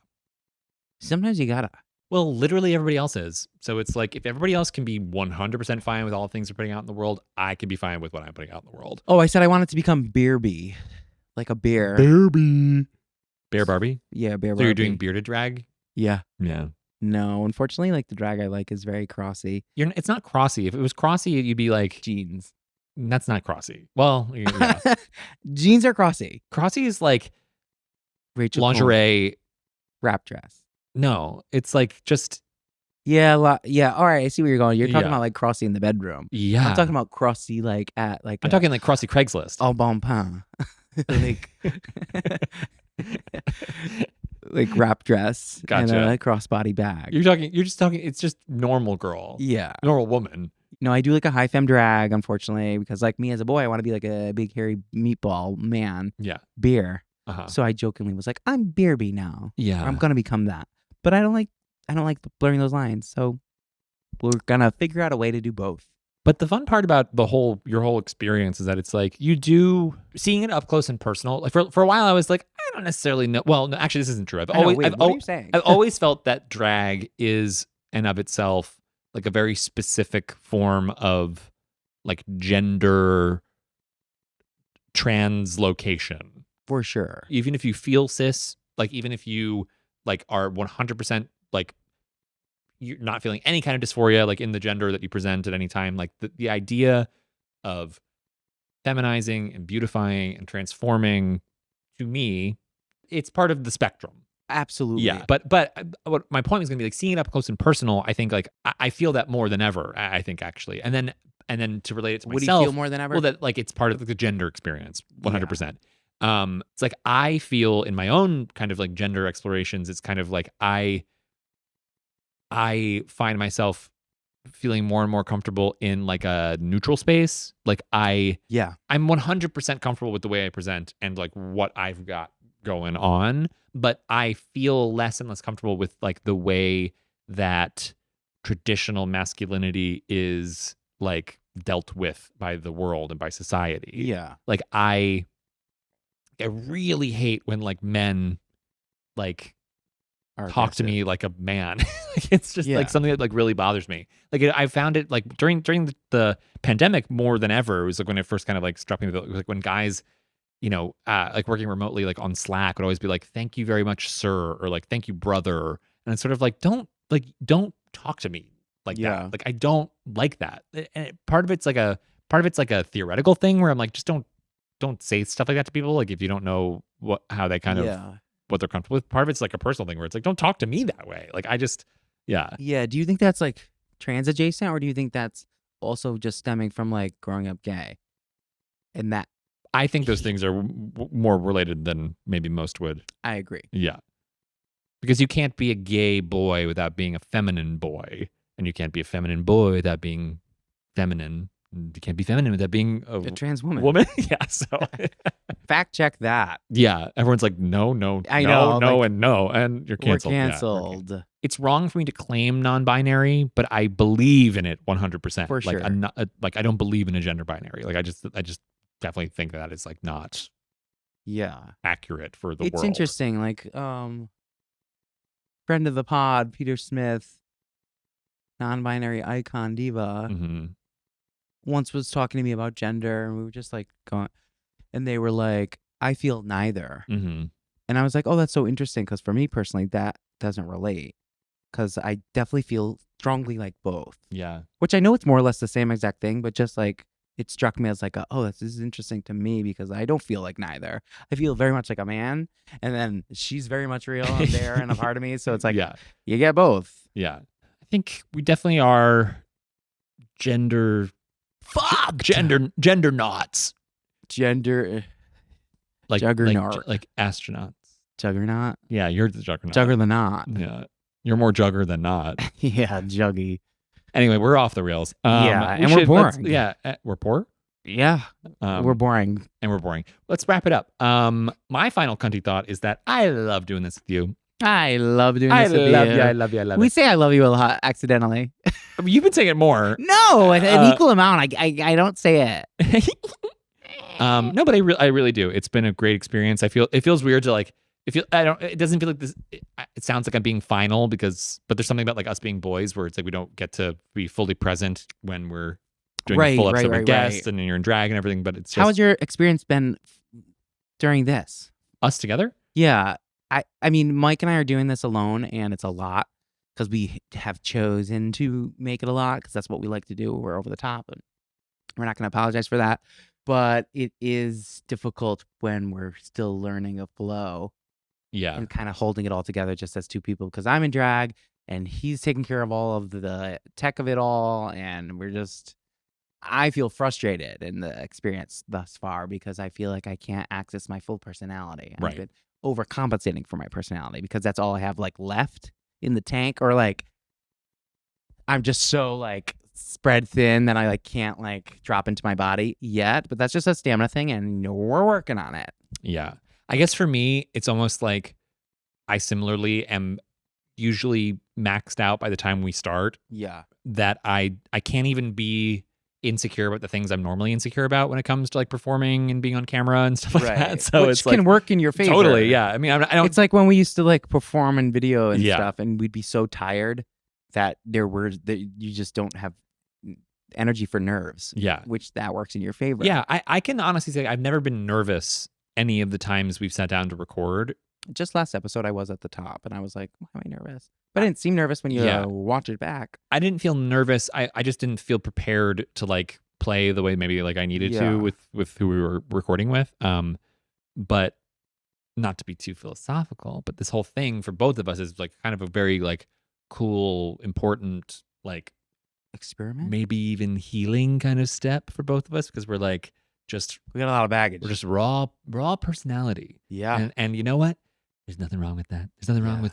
Sometimes you gotta. Well, literally everybody else is. So it's like if everybody else can be 100% fine with all the things they're putting out in the world, I can be fine with what I'm putting out in the world. Oh, I said I wanted to become Bearby. Like a bear. Bearby. Bear Barbie? Yeah, Bear Barbie. So you're doing bearded drag? Yeah. Yeah. No, unfortunately, like the drag I like is very crossy. It's not crossy. If it was crossy, you'd be like Jeans. That's not crossy. Well, yeah. Jeans are crossy. Crossy is like Rachel lingerie Cohn. Wrap dress. No, it's like just yeah, yeah. All right, I see where you're going. You're talking about like crossy in the bedroom. Yeah, I'm talking about crossy like at like. I'm talking like crossy Craigslist. Au bon pain, like like wrap dress. Gotcha. And a crossbody bag. You're just talking. It's just normal girl. Yeah, normal woman. No, I do like a high femme drag, unfortunately, because like me as a boy, I want to be like a big hairy meatball man. Yeah, beer. So I jokingly was like, I'm Bearby now. Yeah, or I'm gonna become that. But I don't like blurring those lines. So we're gonna figure out a way to do both. But the fun part about your whole experience is that it's like you do seeing it up close and personal. Like for a while, I was like, I don't necessarily know. Well, no, actually, this isn't true. What are you saying? I've always felt that drag is in of itself like a very specific form of like gender translocation. For sure. Even if you feel cis, like even if you like are 100% like you're not feeling any kind of dysphoria like in the gender that you present at any time, like the idea of feminizing and beautifying and transforming, to me, it's part of the spectrum. Absolutely. Yeah. But what my point is going to be like seeing it up close and personal. I think like I feel that more than ever. I think actually, and then to relate it to myself, what do you feel more than ever? Well, that like it's part of the gender experience, 100%. It's like I feel in my own kind of like gender explorations, it's kind of like I find myself feeling more and more comfortable in like a neutral space. Like I'm 100% comfortable with the way I present and like what I've got going on, but I feel less and less comfortable with like the way that traditional masculinity is like dealt with by the world and by society. Yeah. Like I really hate when like men like talk to me like a man. Like, it's just like something that like really bothers me. Like I found it like during the pandemic more than ever. It was like when it first kind of like struck me, like when guys, like working remotely, like on Slack, would always be like, "Thank you very much, sir," or like, "Thank you, brother." And it's sort of like, don't talk to me like that. Like I don't like that. And part of it's like a theoretical thing where I'm like, just don't say stuff like that to people. Like if you don't know how they kind of what they're comfortable with. Part of it's like a personal thing where it's like, don't talk to me that way. Like I just, yeah. Do you think that's like trans adjacent, or do you think that's also just stemming from like growing up gay? And that I think those things are more related than maybe most would. I agree. Yeah. Because you can't be a gay boy without being a feminine boy, and you can't be a feminine boy without being feminine. You can't be feminine without being a trans woman. Yeah. So fact check that. Yeah. Everyone's like, no, I know, no, and no. And you're canceled. We're canceled. Yeah, it's wrong for me to claim non-binary, but I believe in it 100%. For sure. Like I don't believe in a gender binary. Like I just definitely think that is like not accurate for the world. It's interesting. Like friend of the pod, Peter Smith, non-binary icon diva. Mm-hmm. Once was talking to me about gender, and we were just like going, and they were like, I feel neither. Mm-hmm. And I was like, oh, that's so interesting, because for me personally, that doesn't relate, because I definitely feel strongly like both. Yeah. Which I know it's more or less the same exact thing, but just like it struck me as like, this is interesting to me, because I don't feel like neither. I feel very much like a man, and then she's very much real and there and a part of me. So it's like, you get both. Yeah. I think we definitely are gender knots. Gender like juggernaut. Like astronauts. Juggernaut? Yeah, you're the juggernaut. Jugger the knot. Yeah. You're more jugger than not. Yeah, juggy. Anyway, we're off the rails. We're boring. We're poor? Yeah. We're boring. And we're boring. Let's wrap it up. My final cunty thought is that I love doing this with you. I love doing this with you. I love you. We say I love you a lot accidentally. You've been saying it more. No, an equal amount. I don't say it. No, but I really do. It's been a great experience. It feels weird to like, it doesn't feel like this. It sounds like I'm being final but there's something about like us being boys where it's like we don't get to be fully present when we're doing a full episode with guests and you're in drag and everything. But it's just, how has your experience been during this? Us together? Yeah. I mean, Mike and I are doing this alone, and it's a lot because we have chosen to make it a lot because that's what we like to do. We're over the top, and we're not going to apologize for that. But it is difficult when we're still learning a flow. Yeah. And kind of holding it all together just as two people, because I'm in drag and he's taking care of all of the tech of it all. And I feel frustrated in the experience thus far because I feel like I can't access my full personality. Right. I've been overcompensating for my personality because that's all I have like left in the tank, or like I'm just so like spread thin that I like can't like drop into my body yet, but that's just a stamina thing and we're working on it. Yeah. I guess for me, it's almost like I similarly am usually maxed out by the time we start. Yeah. That I can't even be insecure about the things I'm normally insecure about when it comes to like performing and being on camera and stuff like that. So which it's can like, work in your favor. Totally. Yeah. I mean, I don't. It's like when we used to like perform in video and stuff, and we'd be so tired that you just don't have energy for nerves. Yeah. Which that works in your favor. Yeah. I can honestly say I've never been nervous any of the times we've sat down to record. Just last episode, I was at the top and I was like, why am I nervous? But I didn't seem nervous when you watch it back. I didn't feel nervous. I just didn't feel prepared to like play the way maybe like I needed to with who we were recording with. But not to be too philosophical, but this whole thing for both of us is like kind of a very like cool, important, like experiment, maybe even healing kind of step for both of us, because we're like we got a lot of baggage. We're just raw personality. Yeah. And you know what? There's nothing wrong with that. There's nothing wrong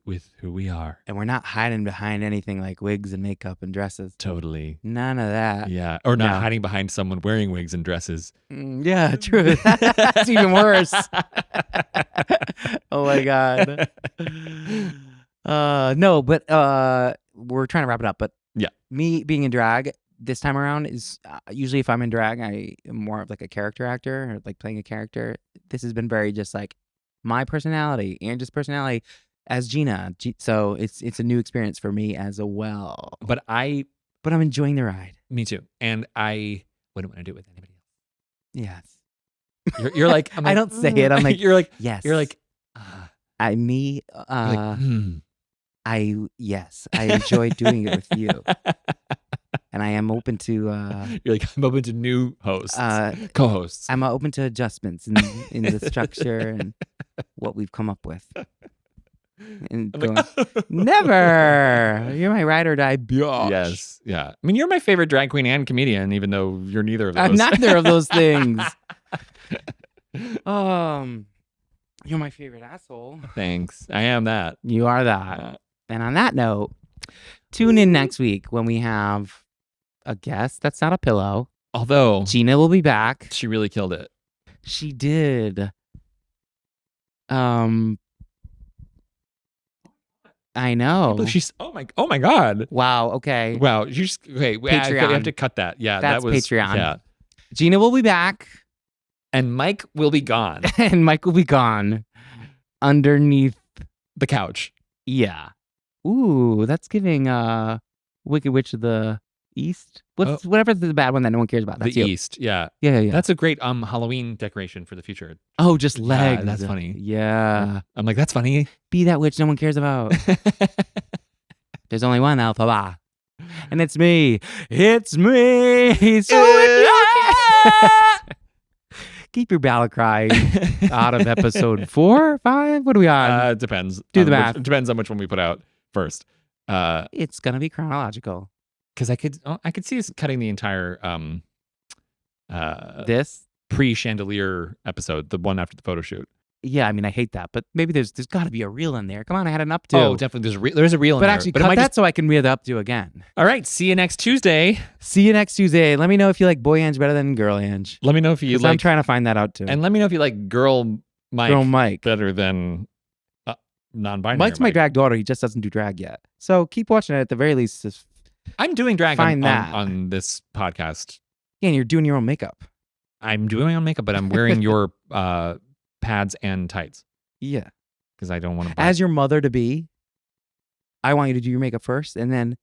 with who we are. And we're not hiding behind anything like wigs and makeup and dresses. Totally. None of that. Yeah. Or not hiding behind someone wearing wigs and dresses. Yeah, true. That's even worse. Oh my God. No, but we're trying to wrap it up. But yeah, me being in drag this time around is usually if I'm in drag, I am more of like a character actor or like playing a character. This has been very just like my personality and just personality as Gina. So it's a new experience for me as well. But I'm enjoying the ride. Me too. And I wouldn't want to do it with anybody else. Yes. You're like, I don't say it. I'm like, you're like, yes. You're like, yes, I enjoy doing it with you. And I am open to you're like, I'm open to new hosts, co-hosts. I'm open to adjustments in the structure and what we've come up with. And going, never. You're my ride or die bitch. Yes. Yeah. I mean, you're my favorite drag queen and comedian, even though you're neither of those. I'm neither of those things. You're my favorite asshole. Thanks. I am that. You are that. And on that note, tune in next week when we have a guest that's not a pillow. Although Gina will be back. She really killed it. She did. I know. She's oh my god. Wow. Okay. Wow. You just okay. We have to cut that. Yeah, that's that was Patreon. Yeah. Gina will be back, and Mike will be gone. and Mike will be gone underneath the couch. Yeah. Ooh, that's giving Wicked Witch of the East. Whatever's the bad one that no one cares about. That's the you. East. Yeah. Yeah. That's a great Halloween decoration for the future. Oh, just legs. That's funny. Yeah. I'm like, that's funny. Be that witch no one cares about. There's only one alpha, and it's me. It's me. So keep your battle cry out of episode 4 or 5. What are we on? It depends. Do the math. It depends on which one we put out first. It's gonna be chronological. Because I could see us cutting the entire this pre-chandelier episode, the one after the photo shoot. Yeah, I mean, I hate that, but maybe there's got to be a reel in there. Come on, I had an up to. Oh, definitely. There's a reel in there. But actually, cut that so I can read the up to again. All right, see you next Tuesday. Let me know if you like boy Ange better than girl Ange. Let me know if you like. I'm trying to find that out too. And let me know if you like girl Mike better than non-binary. Mike's my drag daughter. He just doesn't do drag yet. So keep watching it at the very least. I'm doing drag on this podcast. Yeah, and you're doing your own makeup. I'm doing my own makeup, but I'm wearing your pads and tights. Yeah. Because I don't want to. As your mother to be, I want you to do your makeup first, and then,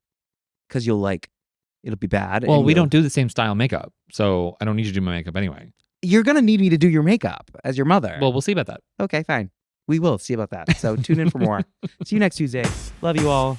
because it'll be bad. Well, we don't do the same style makeup, so I don't need you to do my makeup anyway. You're going to need me to do your makeup as your mother. Well, we'll see about that. Okay, fine. We will see about that. So tune in for more. See you next Tuesday. Love you all.